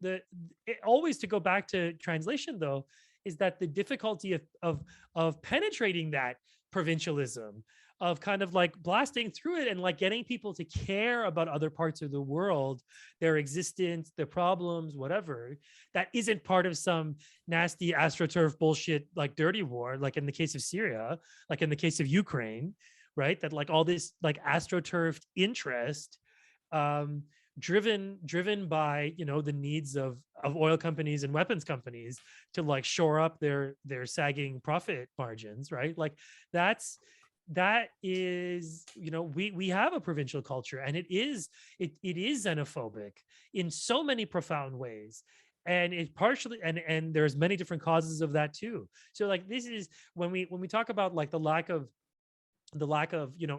always to go back to translation though, is that the difficulty of penetrating that provincialism, of kind of like blasting through it and like getting people to care about other parts of the world, their existence, their problems, whatever, that isn't part of some nasty astroturf bullshit like dirty war, like in the case of Syria, like in the case of Ukraine, right? That like all this like astroturfed interest, driven by the needs of oil companies and weapons companies to like shore up their sagging profit margins, right? Like that is we have a provincial culture, and it is xenophobic in so many profound ways, and it partially and there's many different causes of that too. So like this is when we talk about like the lack of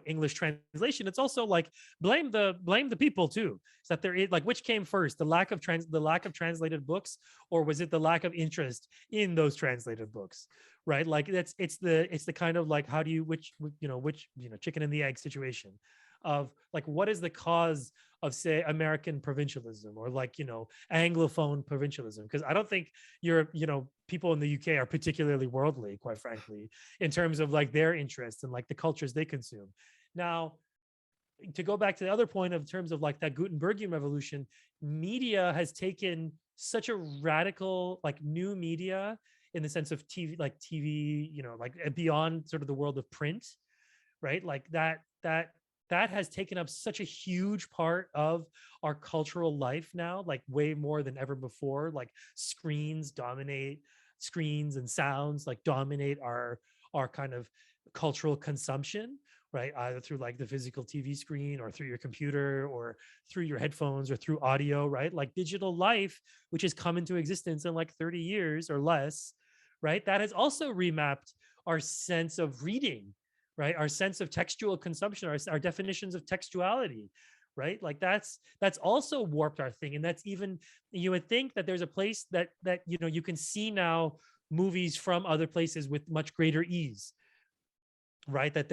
English translation, it's also like blame the people too. Is that there is like, which came first, the lack of translated books, or was it the lack of interest in those translated books, right? Like it's the kind of like, how do you which chicken and the egg situation of like, what is the cause of, say, American provincialism or like Anglophone provincialism? Because I don't think people in the UK are particularly worldly, quite frankly, in terms of like their interests and like the cultures they consume. Now, to go back to the other point of terms of like that Gutenbergian revolution, media has taken such a radical like new media in the sense of TV, like beyond sort of the world of print, right? Like that has taken up such a huge part of our cultural life now, like way more than ever before. Like screens and sounds like dominate our kind of cultural consumption, right? Either through like the physical TV screen or through your computer or through your headphones or through audio, right? Like digital life, which has come into existence in like 30 years or less, right? That has also remapped our sense of reading, right? Our sense of textual consumption, our definitions of textuality, right? Like that's also warped our thing. And that's even, you would think that there's a place that you can see now movies from other places with much greater ease, right? That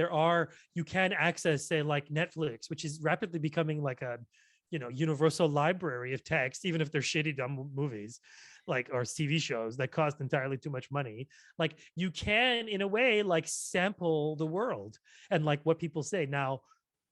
you can access, say, like Netflix, which is rapidly becoming like a universal library of text, even if they're shitty, dumb movies, like, or TV shows that cost entirely too much money. Like you can, in a way, like sample the world and like what people say. Now,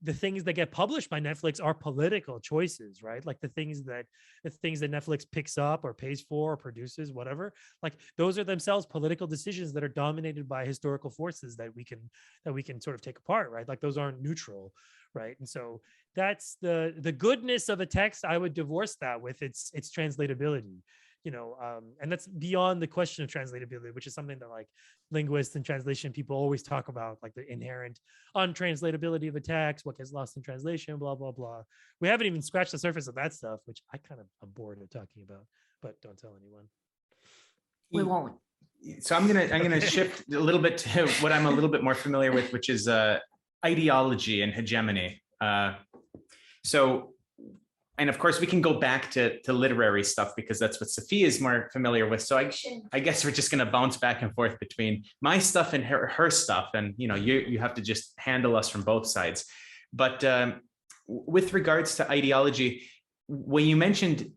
the things that get published by Netflix are political choices, right? Like the things that Netflix picks up or pays for or produces, whatever, like those are themselves political decisions that are dominated by historical forces that we can sort of take apart, right? Like those aren't neutral, right? And so that's the goodness of a text. I would divorce that with its translatability. And that's beyond the question of translatability, which is something that like linguists and translation people always talk about, like the inherent untranslatability of a text, what gets lost in translation, blah, blah, blah. We haven't even scratched the surface of that stuff, which I kind of am bored of talking about, but don't tell anyone. We won't. So I'm gonna shift a little bit to what I'm a little bit more familiar with, which is ideology and hegemony. And of course, we can go back to literary stuff because that's what Safie is more familiar with. So I guess we're just going to bounce back and forth between my stuff and her stuff. And, you have to just handle us from both sides. But with regards to ideology, when you mentioned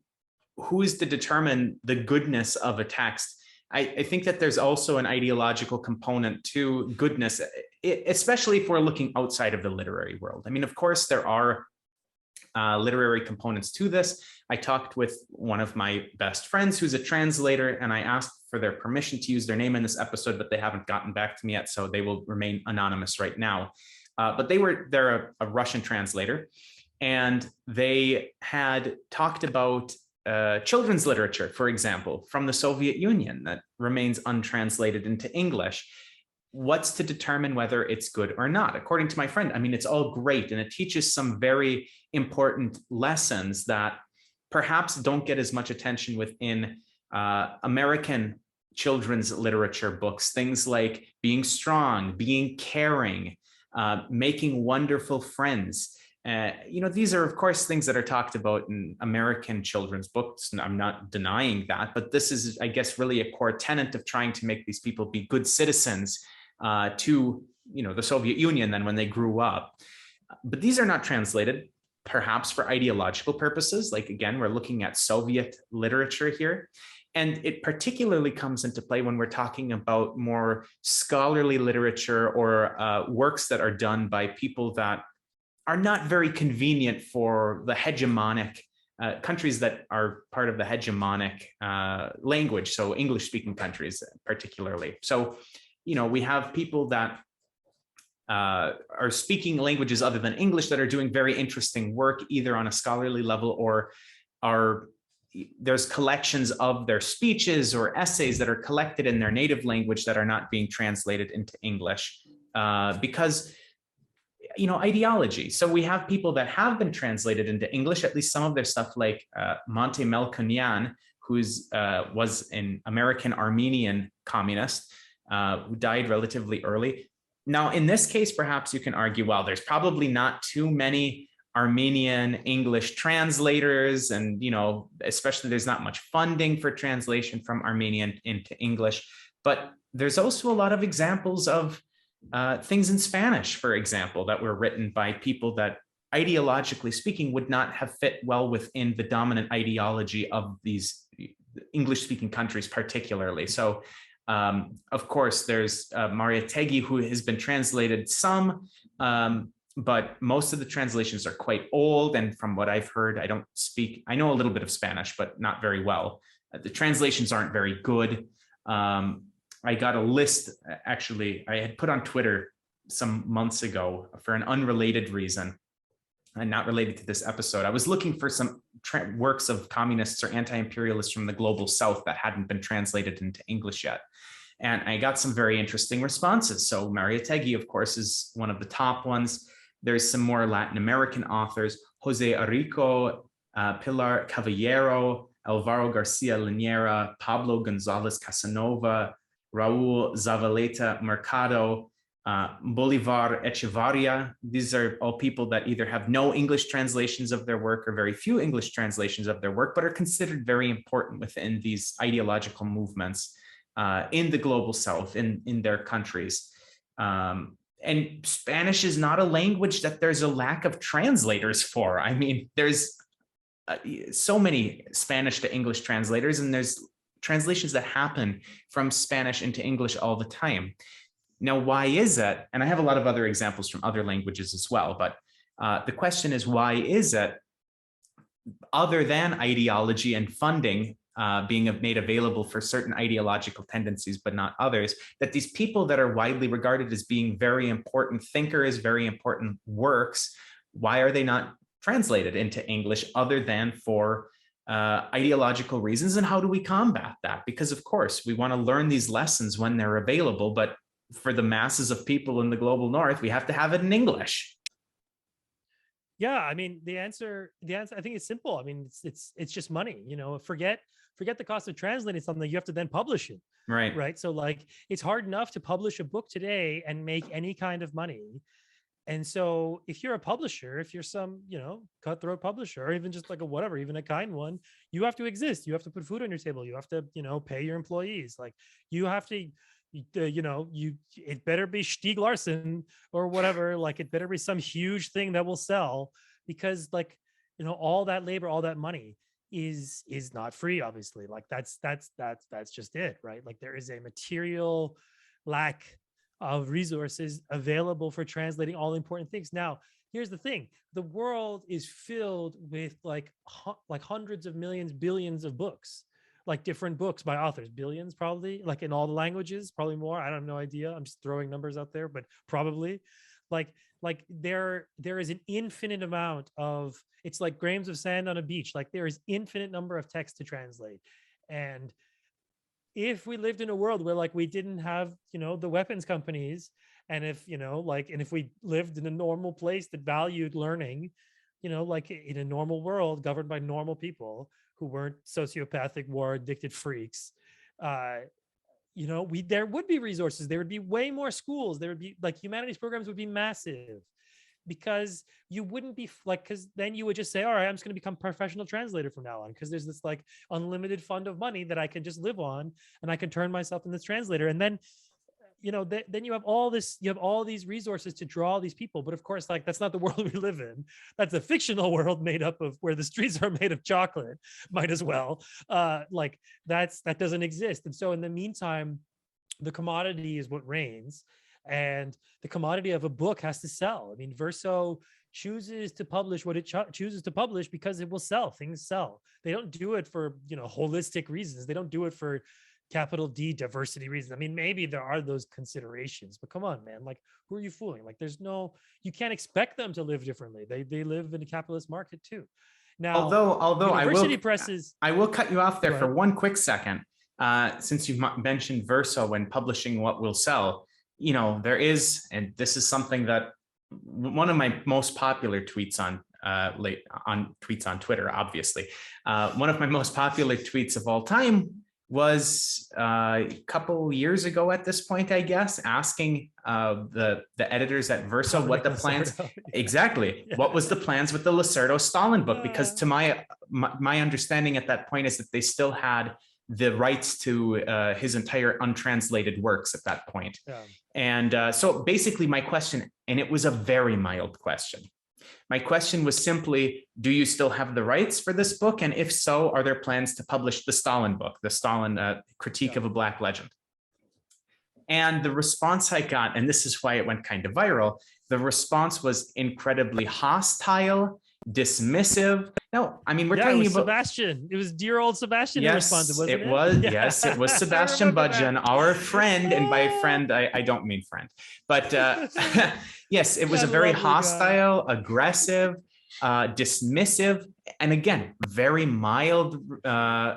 who's to determine the goodness of a text, I think that there's also an ideological component to goodness, especially if we're looking outside of the literary world. I mean, of course, there are literary components to this. I talked with one of my best friends who's a translator, and I asked for their permission to use their name in this episode, but they haven't gotten back to me yet, so they will remain anonymous right now. But they're a Russian translator, and they had talked about children's literature, for example, from the Soviet Union that remains untranslated into English. What's to determine whether it's good or not? According to my friend, I mean, it's all great, and it teaches some very important lessons that perhaps don't get as much attention within American children's literature books. Things like being strong, being caring, making wonderful friends. These are, of course, things that are talked about in American children's books, and I'm not denying that, but this is, I guess, really a core tenet of trying to make these people be good citizens to, the Soviet Union then when they grew up. But these are not translated, perhaps for ideological purposes. Like, again, we're looking at Soviet literature here. And it particularly comes into play when we're talking about more scholarly literature or works that are done by people that are not very convenient for the hegemonic countries that are part of the hegemonic language. So English-speaking countries particularly. So, we have people that are speaking languages other than English that are doing very interesting work, either on a scholarly level or there's collections of their speeches or essays that are collected in their native language that are not being translated into English because, ideology. So we have people that have been translated into English, at least some of their stuff, like Monte Melkonian, who's was an American Armenian communist who died relatively early. Now, in this case, perhaps you can argue, well, there's probably not too many Armenian English translators, and especially there's not much funding for translation from Armenian into English. But there's also a lot of examples of things in Spanish, for example, that were written by people that, ideologically speaking, would not have fit well within the dominant ideology of these English-speaking countries, particularly. So, of course, there's Mariátegui, who has been translated some, but most of the translations are quite old. And from what I've heard, I know a little bit of Spanish, but not very well. The translations aren't very good. I got a list, actually, I had put on Twitter some months ago for an unrelated reason, and not related to this episode. I was looking for some works of communists or anti-imperialists from the global south that hadn't been translated into English yet. And I got some very interesting responses. So Mariátegui, of course, is one of the top ones. There's some more Latin American authors, Jose Arico, Pilar Caballero, Alvaro Garcia Linera, Pablo Gonzalez Casanova, Raul Zavaleta Mercado, Bolivar Echevarria. These are all people that either have no English translations of their work or very few English translations of their work, but are considered very important within these ideological movements in the global south, in their countries. And Spanish is not a language that there's a lack of translators for. I mean, there's so many Spanish to English translators, and there's translations that happen from Spanish into English all the time. Now, why is it? And I have a lot of other examples from other languages as well, but the question is, why is it, other than ideology and funding being made available for certain ideological tendencies, but not others, that these people that are widely regarded as being very important thinkers, very important works, why are they not translated into English other than for ideological reasons? And how do we combat that? Because, of course, we want to learn these lessons when they're available, but for the masses of people in the global north, we have to have it in English. Yeah, I mean, the answer, I think it's simple. I mean, it's just money. Forget the cost of translating something. You have to then publish it. Right. So, like, it's hard enough to publish a book today and make any kind of money. And so if you're a publisher, if you're some, cutthroat publisher, or even just like even a kind one, you have to exist. You have to put food on your table. You have to, pay your employees. Like, you have to, it better be Stieg Larsson or whatever. Like, it better be some huge thing that will sell, because, like, all that labor, all that money, is not free, obviously. Like that's just it, right? Like there is a material lack of resources available for translating all important things. Now, here's the thing: the world is filled with like hundreds of millions, billions of books, like different books by authors, billions probably, like in all the languages, probably more. I don't have no idea. I'm just throwing numbers out there, but probably like there is an infinite amount of, it's like grains of sand on a beach. Like there is infinite number of text to translate. And if we lived in a world where like we didn't have, the weapons companies, and if, and if we lived in a normal place that valued learning, like in a normal world governed by normal people who weren't sociopathic, war addicted freaks, there would be resources. There would be way more schools. There would be like humanities programs would be massive, because you wouldn't be like, because then you would just say, all right, I'm just going to become a professional translator from now on, because there's this like unlimited fund of money that I can just live on, and I can turn myself into this translator. And then, then you have all this, you have all these resources to draw these people. But of course, like that's not the world we live in. That's a fictional world made up of where the streets are made of chocolate, might as well. Like that doesn't exist. And so in the meantime, the commodity is what reigns. And the commodity of a book has to sell. I mean, Verso chooses to publish what it chooses to publish because it will sell. Things sell. They don't do it for, holistic reasons. They don't do it for capital D diversity reasons. I mean, maybe there are those considerations, but come on, man. Like, who are you fooling? Like, you can't expect them to live differently. They live in a capitalist market too. Now, although I will cut you off there for one quick second. Since you've mentioned Verso when publishing what will sell, there is, and this is something that one of my most popular tweets on Twitter, obviously, one of my most popular tweets of all time was a couple years ago at this point, I guess, asking the editors at Verso what the plans exactly. Yeah. What was the plans with the Lacerdo Stalin book? Because to my understanding at that point is that they still had the rights to his entire untranslated works at that point. Yeah. And so basically my question, and it was a very mild question. My question was simply, do you still have the rights for this book? And if so, are there plans to publish the Stalin book, the Stalin Critique of a Black Legend? And the response I got, and this is why it went kind of viral, the response was incredibly hostile, dismissive. No, I mean, we're talking about Sebastian. It was dear old Sebastian who responded, wasn't it? It was, yes, it was Sebastian Budgen, our friend. And by friend, I don't mean friend, but yes, it was a very hostile, aggressive, dismissive, and again, very mild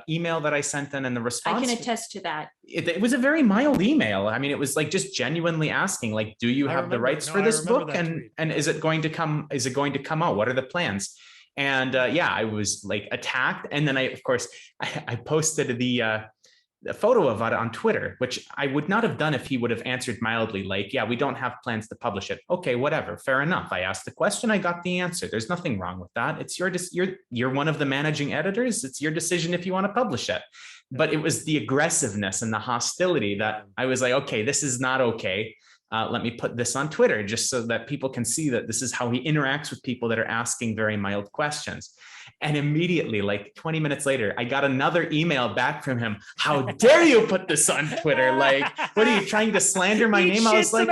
email that I sent in, and the response. I can attest to that. It was a very mild email. I mean, it was like just genuinely asking, like, do you have the rights for this book? And is it going to come? Is it going to come out? What are the plans? And yeah, I was like attacked. And then I posted the photo of it on Twitter, which I would not have done if he would have answered mildly, like, yeah, we don't have plans to publish it. Okay, whatever, fair enough. I asked the question, I got the answer. There's nothing wrong with that. It's you're one of the managing editors. It's your decision if you want to publish it. But it was the aggressiveness and the hostility that I was like, okay, this is not okay. Let me put this on Twitter just so that people can see that this is how he interacts with people that are asking very mild questions. And immediately, like 20 minutes later, I got another email back from him. How dare you put this on Twitter? Like, what are you trying to slander my name? I was like,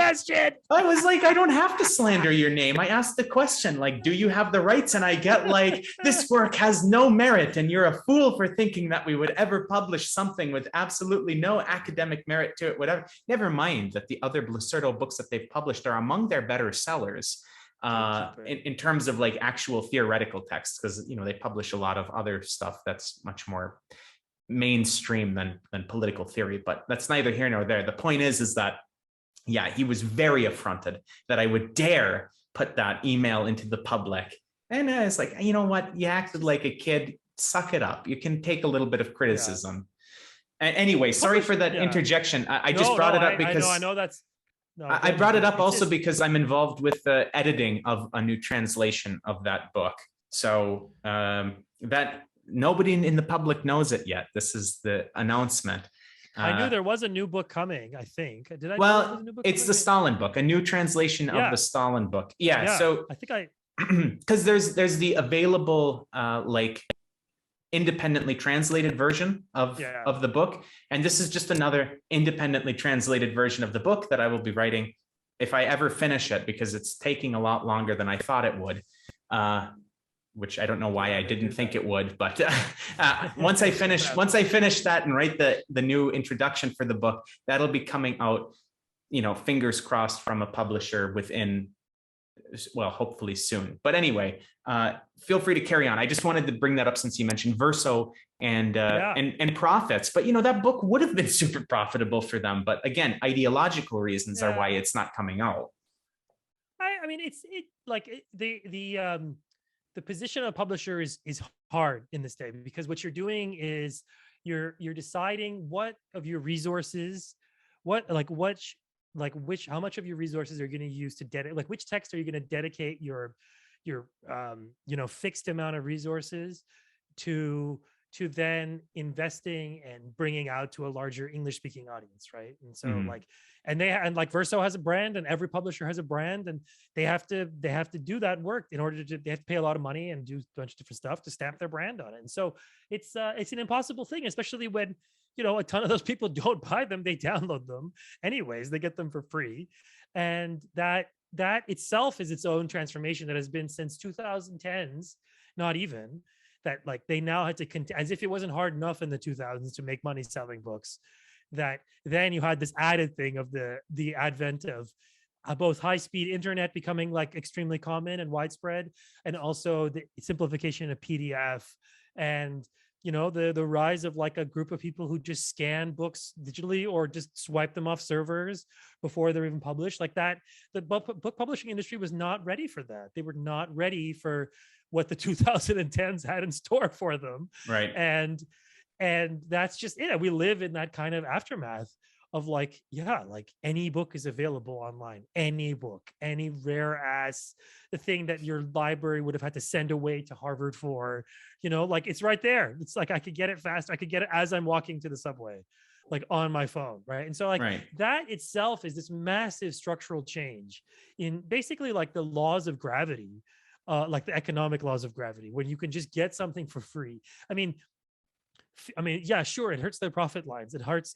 I don't have to slander your name. I asked the question, like, do you have the rights? And I get like, this work has no merit. And you're a fool for thinking that we would ever publish something with absolutely no academic merit to it, whatever. Never mind that the other Lacerdo books that they've published are among their better sellers. In terms of like actual theoretical texts, because they publish a lot of other stuff that's much more mainstream than political theory, but that's neither here nor there. The point is that yeah, he was very affronted that I would dare put that email into the public. And I was like, you know what, you acted like a kid, suck it up, you can take a little bit of criticism. Yeah. Anyway, sorry for that interjection. I just brought it up because I know that's I brought it up also because I'm involved with the editing of a new translation of that book. So that nobody in the public knows it yet. This is the announcement. I knew there was a new book coming, I think. Did I? Well, it's the Stalin book, a new translation of the Stalin book. Yeah. So I think because there's the available like independently translated version of the book. And this is just another independently translated version of the book that I will be writing if I ever finish it, because it's taking a lot longer than I thought it would. Which I don't know why I didn't think it would, but once I finish that and write the new introduction for the book, that'll be coming out, fingers crossed, from a publisher within, well, hopefully soon. But anyway, feel free to carry on. I just wanted to bring that up since you mentioned Verso and profits. But that book would have been super profitable for them. But again, ideological reasons are why it's not coming out. I mean, the position of publisher is hard in this day, because what you're doing is you're deciding what of your resources, how much of your resources are you going to use to dedicate, which text are you going to dedicate your fixed amount of resources to then investing and bringing out to a larger English speaking audience, right? And so Verso has a brand, and every publisher has a brand, and they have to do that work in order to, they have to pay a lot of money and do a bunch of different stuff to stamp their brand on it. And so it's an impossible thing, especially when a ton of those people don't buy them, they download them anyways, they get them for free. And that itself is its own transformation that has been since 2010s, not even that, they now had to as if it wasn't hard enough in the 2000s to make money selling books, that then you had this added thing of the advent of both high-speed internet becoming extremely common and widespread, and also the simplification of PDF, and the rise of a group of people who just scan books digitally or just swipe them off servers before they're even published. The book publishing industry was not ready for that. They were not ready for what the 2010s had in store for them. Right. And that's just it. We live in that kind of aftermath of any book is available online, any book, any rare ass, the thing that your library would have had to send away to Harvard for, it's right there. It's I could get it fast. I could get it as I'm walking to the subway, on my phone. Right. And so that itself is this massive structural change in basically the laws of gravity, the economic laws of gravity, when you can just get something for free. I mean, yeah, sure, it hurts their profit lines. It hurts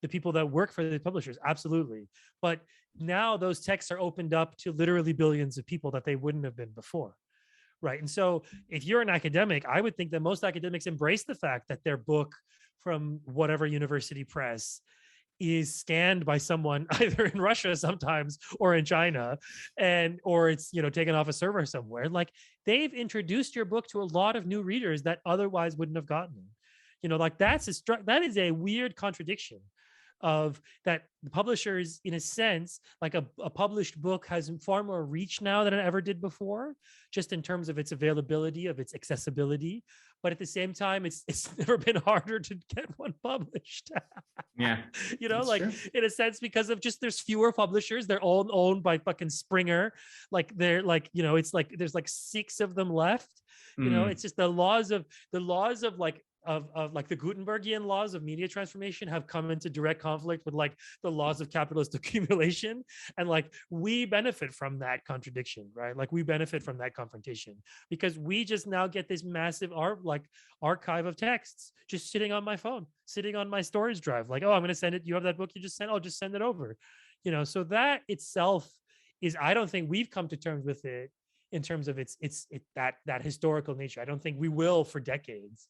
the people that work for the publishers. Absolutely. But now those texts are opened up to literally billions of people that they wouldn't have been before. Right. And so if you're an academic, I would think that most academics embrace the fact that their book from whatever university press is scanned by someone either in Russia sometimes or in China, or it's taken off a server somewhere. They've introduced your book to a lot of new readers that otherwise wouldn't have gotten them. That is a weird contradiction of that. The publishers, in a sense, a published book has far more reach now than it ever did before, just in terms of its availability, of its accessibility. But at the same time, it's never been harder to get one published. Yeah. True. In a sense, because of just there's fewer publishers. They're all owned by fucking Springer. They're it's there's 6 of them left. It's just the laws of the Gutenbergian laws of media transformation have come into direct conflict with the laws of capitalist accumulation. And we benefit from that contradiction, right? We benefit from that confrontation because we just now get this massive archive of texts just sitting on my phone, sitting on my storage drive. I'm going to send it. You have that book you just sent? I'll just send it over. So that itself is, I don't think we've come to terms with it in terms of that historical nature. I don't think we will for decades,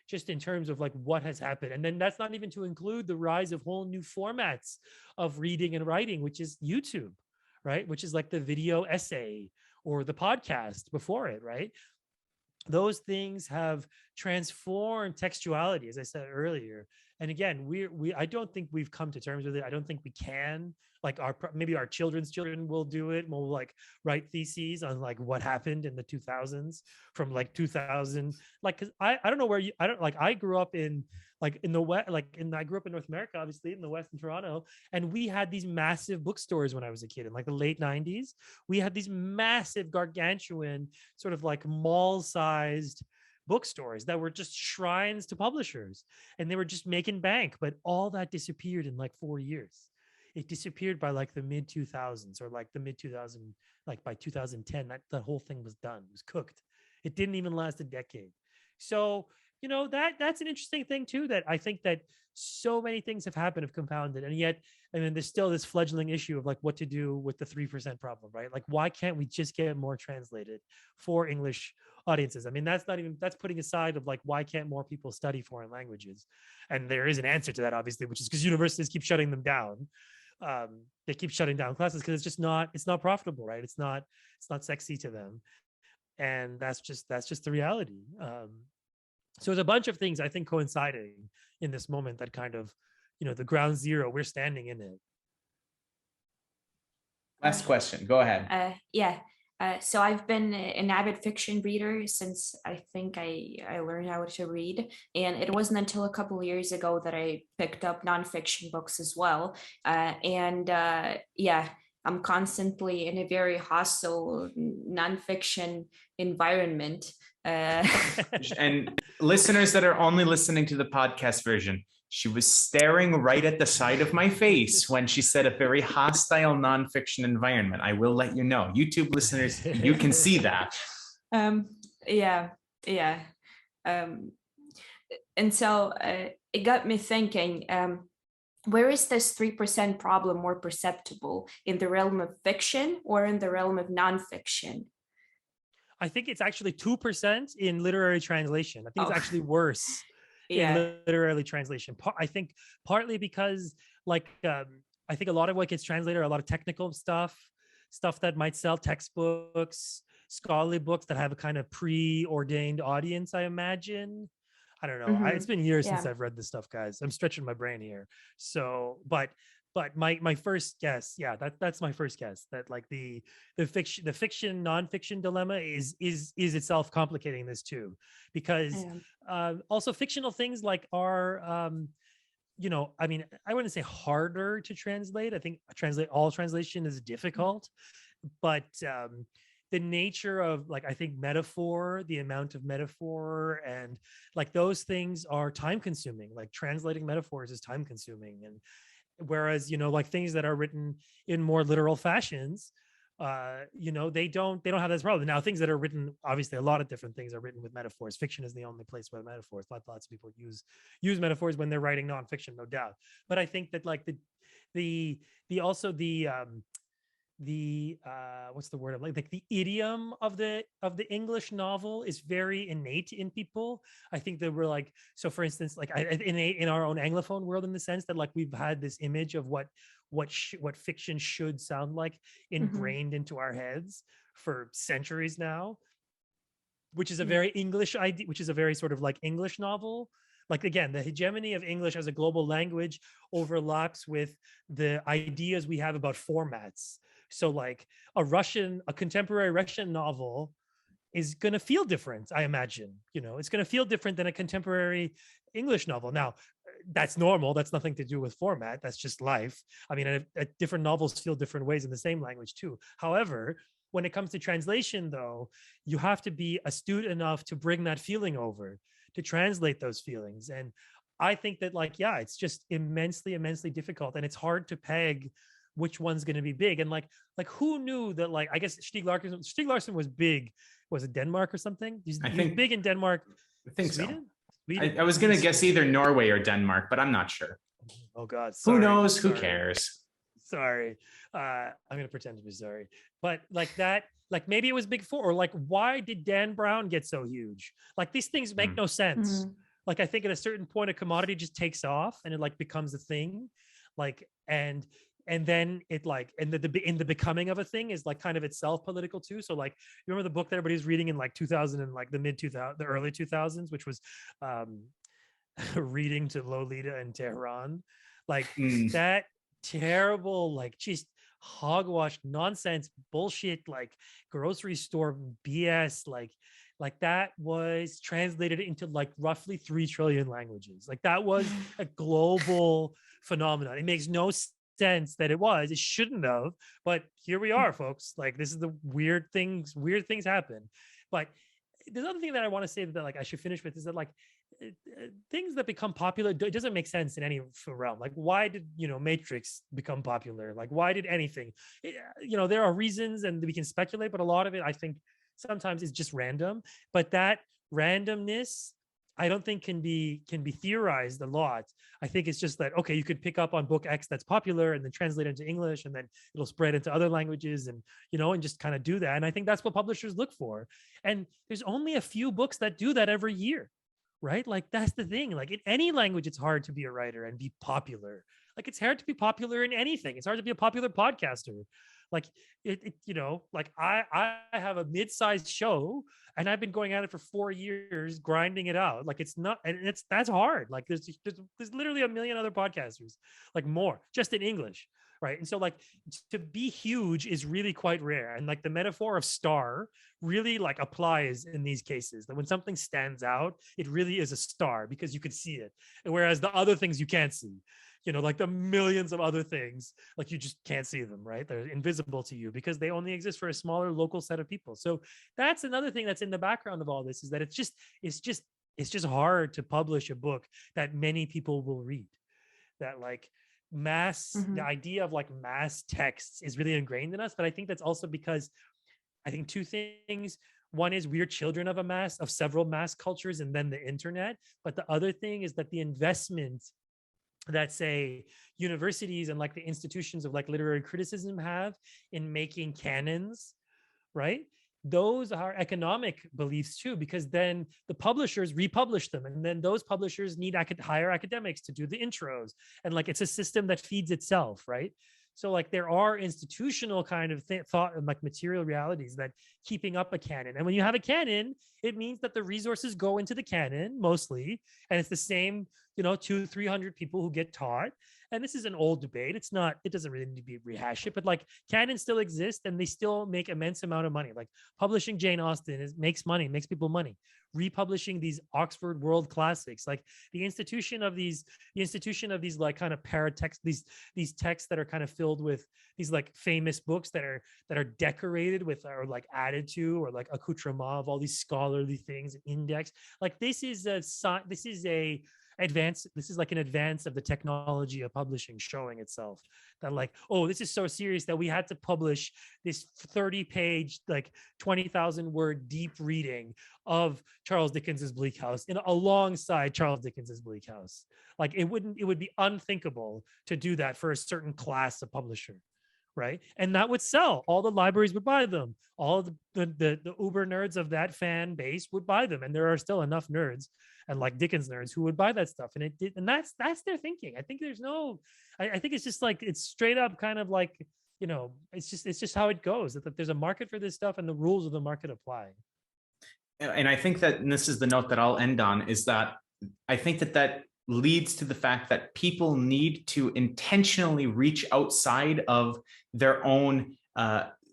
just in terms of what has happened. And then that's not even to include the rise of whole new formats of reading and writing, which is YouTube, right? Which is the video essay or the podcast before it, right? Those things have transformed textuality, as I said earlier. And again, I don't think we've come to terms with it. I don't think we can. Maybe our children's children will do it. We'll write theses on what happened in the 2000s from 2000. Cause I don't know where I grew up in in the West, I grew up in North America, obviously in the West in Toronto. And we had these massive bookstores when I was a kid in the late 90s. We had these massive gargantuan sort of mall sized bookstores that were just shrines to publishers, and they were just making bank. But all that disappeared in 4 years. It disappeared by the mid 2000s or the mid 2000, by 2010, that whole thing was done. It was cooked. It didn't even last a decade. So that's an interesting thing too, that I think that so many things have happened, have compounded, and yet, and then there's still this fledgling issue of like what to do with the 3% problem, right? Like, why can't we just get more translated for English audiences? I mean, that's putting aside of like, why can't more people study foreign languages? And there is an answer to that, obviously, which is because universities keep shutting them down. They keep shutting down classes because it's not profitable, right? It's not sexy to them. And that's just the reality. So there's a bunch of things I think coinciding in this moment that kind of, the ground zero, we're standing in it. Last question, go ahead. Yeah. So I've been an avid fiction reader since I think I learned how to read. And it wasn't until a couple of years ago that I picked up nonfiction books as well. Yeah, I'm constantly in a very hostile nonfiction environment. And listeners that are only listening to the podcast version, she was staring right at the side of my face when she said a very hostile nonfiction environment. I will let you know. YouTube listeners, you can see that. Yeah. And so it got me thinking, where is this 3% problem more perceptible, in the realm of fiction or in the realm of nonfiction? I think it's actually 2% in literary translation. I think it's actually worse in literary translation. I think partly because I think a lot of what gets translated are a lot of technical stuff that might sell, textbooks, scholarly books that have a kind of preordained audience, I imagine. I don't know. It's been years since I've read this stuff, guys. I'm stretching my brain here. So, but my first guess, that's my first guess, that like the fiction nonfiction dilemma is itself complicating this too, because also fictional things like are I mean, I wouldn't say harder to translate. I think all translation is difficult, but the nature of like, I think metaphor, the amount of metaphor and like those things are time consuming. Like translating metaphors is time consuming. And whereas, like things that are written in more literal fashions, they don't have this problem. Now, things that are written, obviously a lot of different things are written with metaphors. Fiction is the only place where metaphors, lots of people use metaphors when they're writing nonfiction, no doubt. But I think that like the what's the word, like the idiom of the English novel is very innate in people. I think that we're like, so for instance, like in our own Anglophone world, in the sense that like we've had this image of what fiction should sound like ingrained into our heads for centuries now, which is a very English idea, which is a very sort of like English novel. Like, again, the hegemony of English as a global language overlaps with the ideas we have about formats. So like a contemporary Russian novel is going to feel different, I imagine. It's going to feel different than a contemporary English novel. Now, that's normal. That's nothing to do with format. That's just life. I mean, different novels feel different ways in the same language too. However, when it comes to translation, though, you have to be astute enough to bring that feeling over, to translate those feelings. And I think that it's just immensely, immensely difficult. And it's hard to peg which one's going to be big. And like who knew that, like, I guess Stieg Larsson was big. Was it Denmark or something? He's big in Denmark. I think Sweden? I was going to guess either Norway or Denmark, but I'm not sure. Oh God. Sorry. Who knows? Who cares? Sorry. I'm going to pretend to be sorry. But like that, like maybe it was Big Four, or like, why did Dan Brown get so huge? Like these things make no sense. Like, I think at a certain point, a commodity just takes off and it like becomes a thing. Like, and then it like, and in the becoming of a thing is like kind of itself political too. So like, you remember the book that everybody's reading in like 2000 and like the early 2000s, which was Reading to Lolita in Tehran. Like that terrible, like just hogwash nonsense bullshit, like grocery store BS, like that was translated into like roughly 3 trillion languages. Like that was a global phenomenon. It makes no sense that it shouldn't have, but here we are, folks. Like, this is the weird things happen. But there's another thing that I want to say that like I should finish with is that like things that become popular, it doesn't make sense in any realm. Like, why did Matrix become popular? Like, why did anything? There are reasons and we can speculate, but a lot of it I think sometimes is just random. But that randomness I don't think can be theorized a lot. I think it's just that, okay, you could pick up on book X that's popular and then translate it into English, and then it'll spread into other languages, and and just kind of do that. And I think that's what publishers look for. And there's only a few books that do that every year, right? Like that's the thing. Like in any language, it's hard to be a writer and be popular. Like it's hard to be popular in anything. It's hard to be a popular podcaster. Like like I have a mid-sized show and I've been going at it for 4 years, grinding it out. Like it's not, and that's hard. Like there's literally a million other podcasters, like more just in English. Right. And so like to be huge is really quite rare. And like the metaphor of star really like applies in these cases, that when something stands out, it really is a star because you can see it. And whereas the other things you can't see, like the millions of other things, like you just can't see them, right? They're invisible to you because they only exist for a smaller local set of people. So that's another thing that's in the background of all this, is that it's just hard to publish a book that many people will read. That like the idea of like mass texts is really ingrained in us. But I think that's also because I think two things. One is we're children of several mass cultures and then the internet. But the other thing is that the investment that say universities and like the institutions of like literary criticism have in making canons, right? Those are economic beliefs too, because then the publishers republish them, and then those publishers need hire academics to do the intros, and like it's a system that feeds itself, right? So like there are institutional kind of thought and like material realities that keeping up a canon. And when you have a canon, it means that the resources go into the canon mostly. And it's the same, 200-300 people who get taught. And this is an old debate. It doesn't really need to be rehashed it, but like canons still exist and they still make immense amount of money. Like publishing Jane Austen makes people money. Republishing these Oxford world classics, like the institution of these like kind of paratext, these texts that are kind of filled with these like famous books that are decorated with or like added to or like accoutrement of all these scholarly things, index. Like this is like an advance of the technology of publishing showing itself that like, oh, this is so serious that we had to publish this 30-page, like 20,000 word deep reading of Charles Dickens's Bleak House alongside Charles Dickens's Bleak House. Like it would be unthinkable to do that for a certain class of publisher. Right. And that would sell. All the libraries would buy them. All of the uber nerds of that fan base would buy them. And there are still enough nerds and like Dickens nerds who would buy that stuff. And it did. And that's their thinking. I think I think it's just like, it's straight up kind of like, it's just how it goes, that there's a market for this stuff and the rules of the market apply. And I think that, and this is the note that I'll end on, is that I think that leads to the fact that people need to intentionally reach outside of their own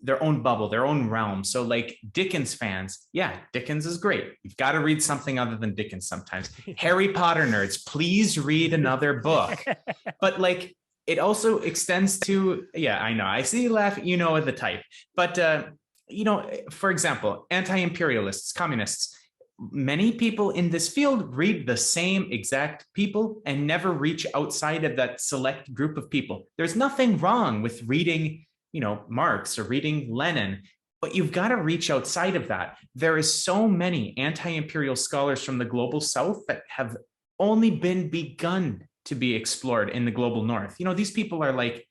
bubble, their own realm. So like Dickens fans, yeah, Dickens is great. You've got to read something other than Dickens sometimes. Harry Potter nerds, please read another book. But like, it also extends to, yeah, I know, I see you laughing, the type. But, for example, anti-imperialists, communists, many people in this field read the same exact people and never reach outside of that select group of people. There's nothing wrong with reading, Marx or reading Lenin, but you've got to reach outside of that. There is so many anti-imperial scholars from the global South that have only been begun to be explored in the global North. These people are like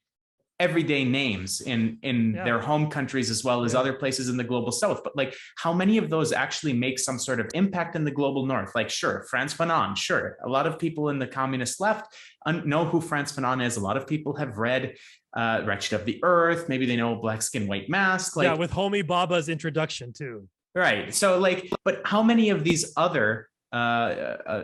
everyday names in their home countries as well as other places in the global South. But like, how many of those actually make some sort of impact in the global North? Like, sure, Frantz Fanon, sure. A lot of people in the communist left know who Frantz Fanon is. A lot of people have read Wretched of the Earth. Maybe they know Black Skin, White Mask. Like, with Homi Bhabha's introduction too. Right. So like, but how many of these other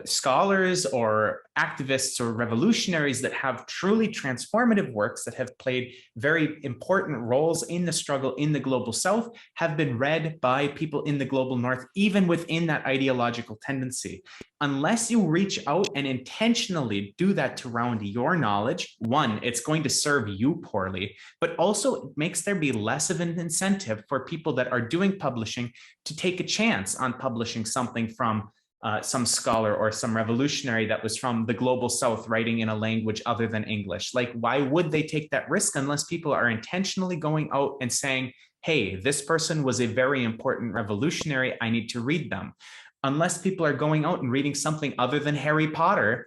scholars or activists or revolutionaries that have truly transformative works that have played very important roles in the struggle in the global South have been read by people in the global North, even within that ideological tendency? Unless you reach out and intentionally do that to round your knowledge, one, it's going to serve you poorly, but also it makes there be less of an incentive for people that are doing publishing to take a chance on publishing something from some scholar or some revolutionary that was from the global South writing in a language other than English. Like, why would they take that risk unless people are intentionally going out and saying, hey, this person was a very important revolutionary, I need to read them? unless people are going out and reading something other than Harry Potter,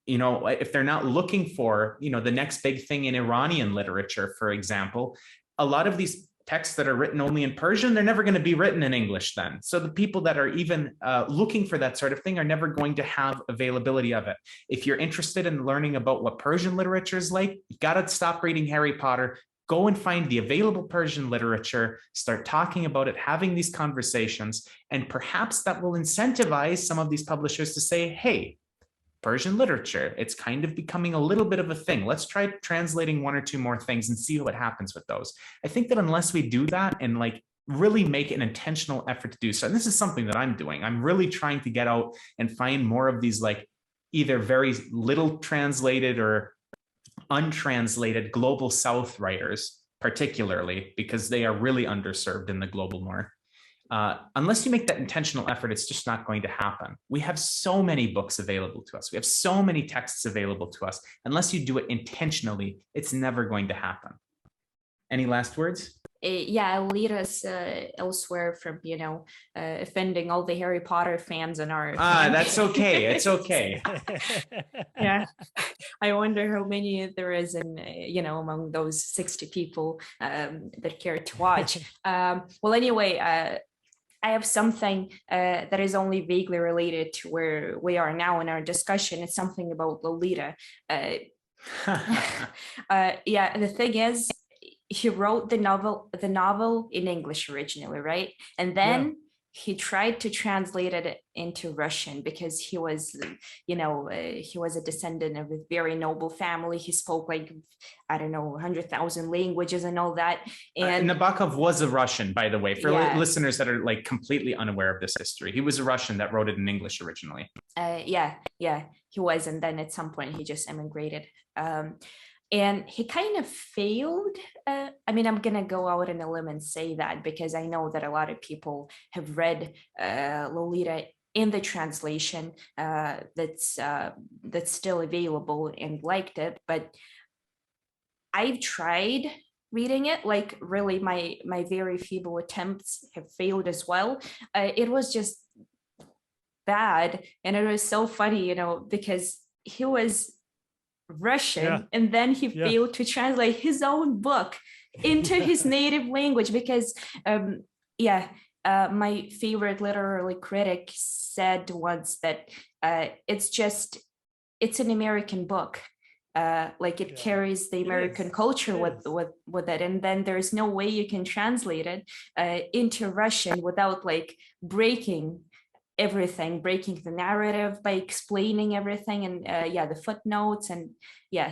if they're not looking for, the next big thing in Iranian literature, for example, a lot of these texts that are written only in Persian, they're never going to be written in English then. So the people that are even looking for that sort of thing are never going to have availability of it. If you're interested in learning about what Persian literature is like, you got to stop reading Harry Potter. Go and find the available Persian literature, start talking about it, having these conversations, and perhaps that will incentivize some of these publishers to say, hey, Persian literature, it's kind of becoming a little bit of a thing. Let's try translating one or two more things and see what happens with those. I think that unless we do that and really make an intentional effort to do so, and this is something that I'm doing, I'm really trying to get out and find more of these either very little translated or untranslated global South writers, particularly because they are really underserved in the global North. Unless you make that intentional effort, it's just not going to happen. We have so many books available to us. We have so many texts available to us. Unless you do it intentionally, it's never going to happen. Any last words? Yeah, lead us elsewhere from, offending all the Harry Potter fans in our... That's okay. It's okay. Yeah. I wonder how many there is in, among those 60 people that care to watch. Well, anyway, I have something that is only vaguely related to where we are now in our discussion. It's something about Lolita. Yeah, the thing is, he wrote the novel in English originally, right? And then he tried to translate it into Russian because he was, he was a descendant of a very noble family. He spoke 100,000 languages and all that. And Nabokov was a Russian, by the way, for listeners that are completely unaware of this history. He was a Russian that wrote it in English originally. Yeah, he was. And then at some point he just emigrated. And he kind of failed. I'm going to go out on a limb and say that because I know that a lot of people have read Lolita in the translation that's still available and liked it. But I've tried reading it, really my very feeble attempts have failed as well. It was just bad. And it was so funny, because he was Russian and then he failed to translate his own book into his native language because my favorite literary critic said once that it's an American book, it carries the American culture with it, and then there's no way you can translate it into Russian without breaking everything, breaking the narrative by explaining everything and the footnotes and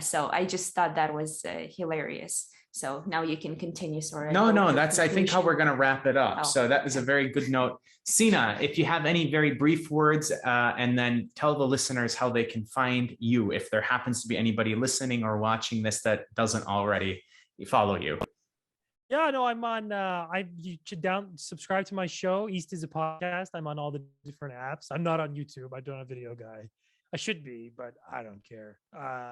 so I just thought that was hilarious. So now you can continue. Sorry. No, that's I think how we're going to wrap it up. So that is a very good note. Sina, if you have any very brief words and then tell the listeners how they can find you if there happens to be anybody listening or watching this that doesn't already follow you. Yeah, no, I'm on. You should subscribe to my show. East is a podcast. I'm on all the different apps. I'm not on YouTube. I don't have a video guy. I should be, but I don't care.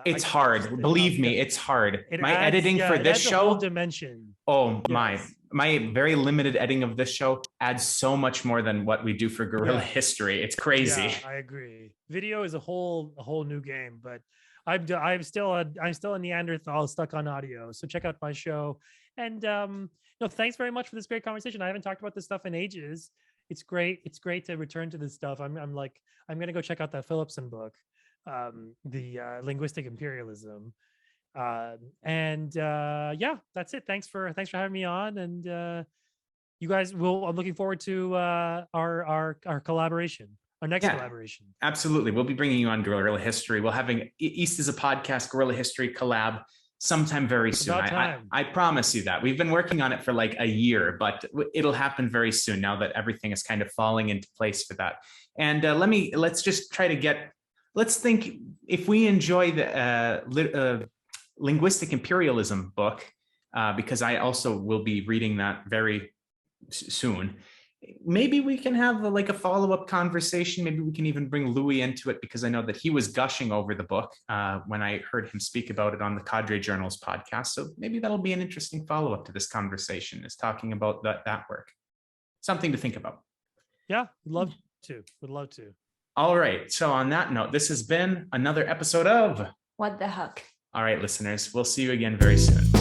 It's hard. Believe me, it's hard. My editing for this show. Whole dimension. Oh my very limited editing of this show adds so much more than what we do for Guerrilla History. It's crazy. Yeah, I agree. Video is a whole new game, but I'm still a Neanderthal stuck on audio. So check out my show. And thanks very much for this great conversation. I haven't talked about this stuff in ages. It's great. It's great to return to this stuff. I'm gonna go check out that Philipson book, the linguistic imperialism. That's it. Thanks for having me on. And you guys I'm looking forward to our collaboration. Our next collaboration. Absolutely. We'll be bringing you on Guerrilla History. We'll having East is a podcast, Guerrilla History collab sometime very soon. I promise you that. We've been working on it for a year, but it'll happen very soon now that everything is kind of falling into place for that. And let's think if we enjoy the linguistic imperialism book, because I also will be reading that very soon. Maybe we can have a follow-up conversation. Maybe we can even bring Louis into it because I know that he was gushing over the book when I heard him speak about it on the Cadre Journals podcast. So maybe that'll be an interesting follow-up to this conversation, is talking about that work. Something to think about. Yeah, love to. Would love to. All right. So on that note, this has been another episode of What the heck? All right, listeners, we'll see you again very soon.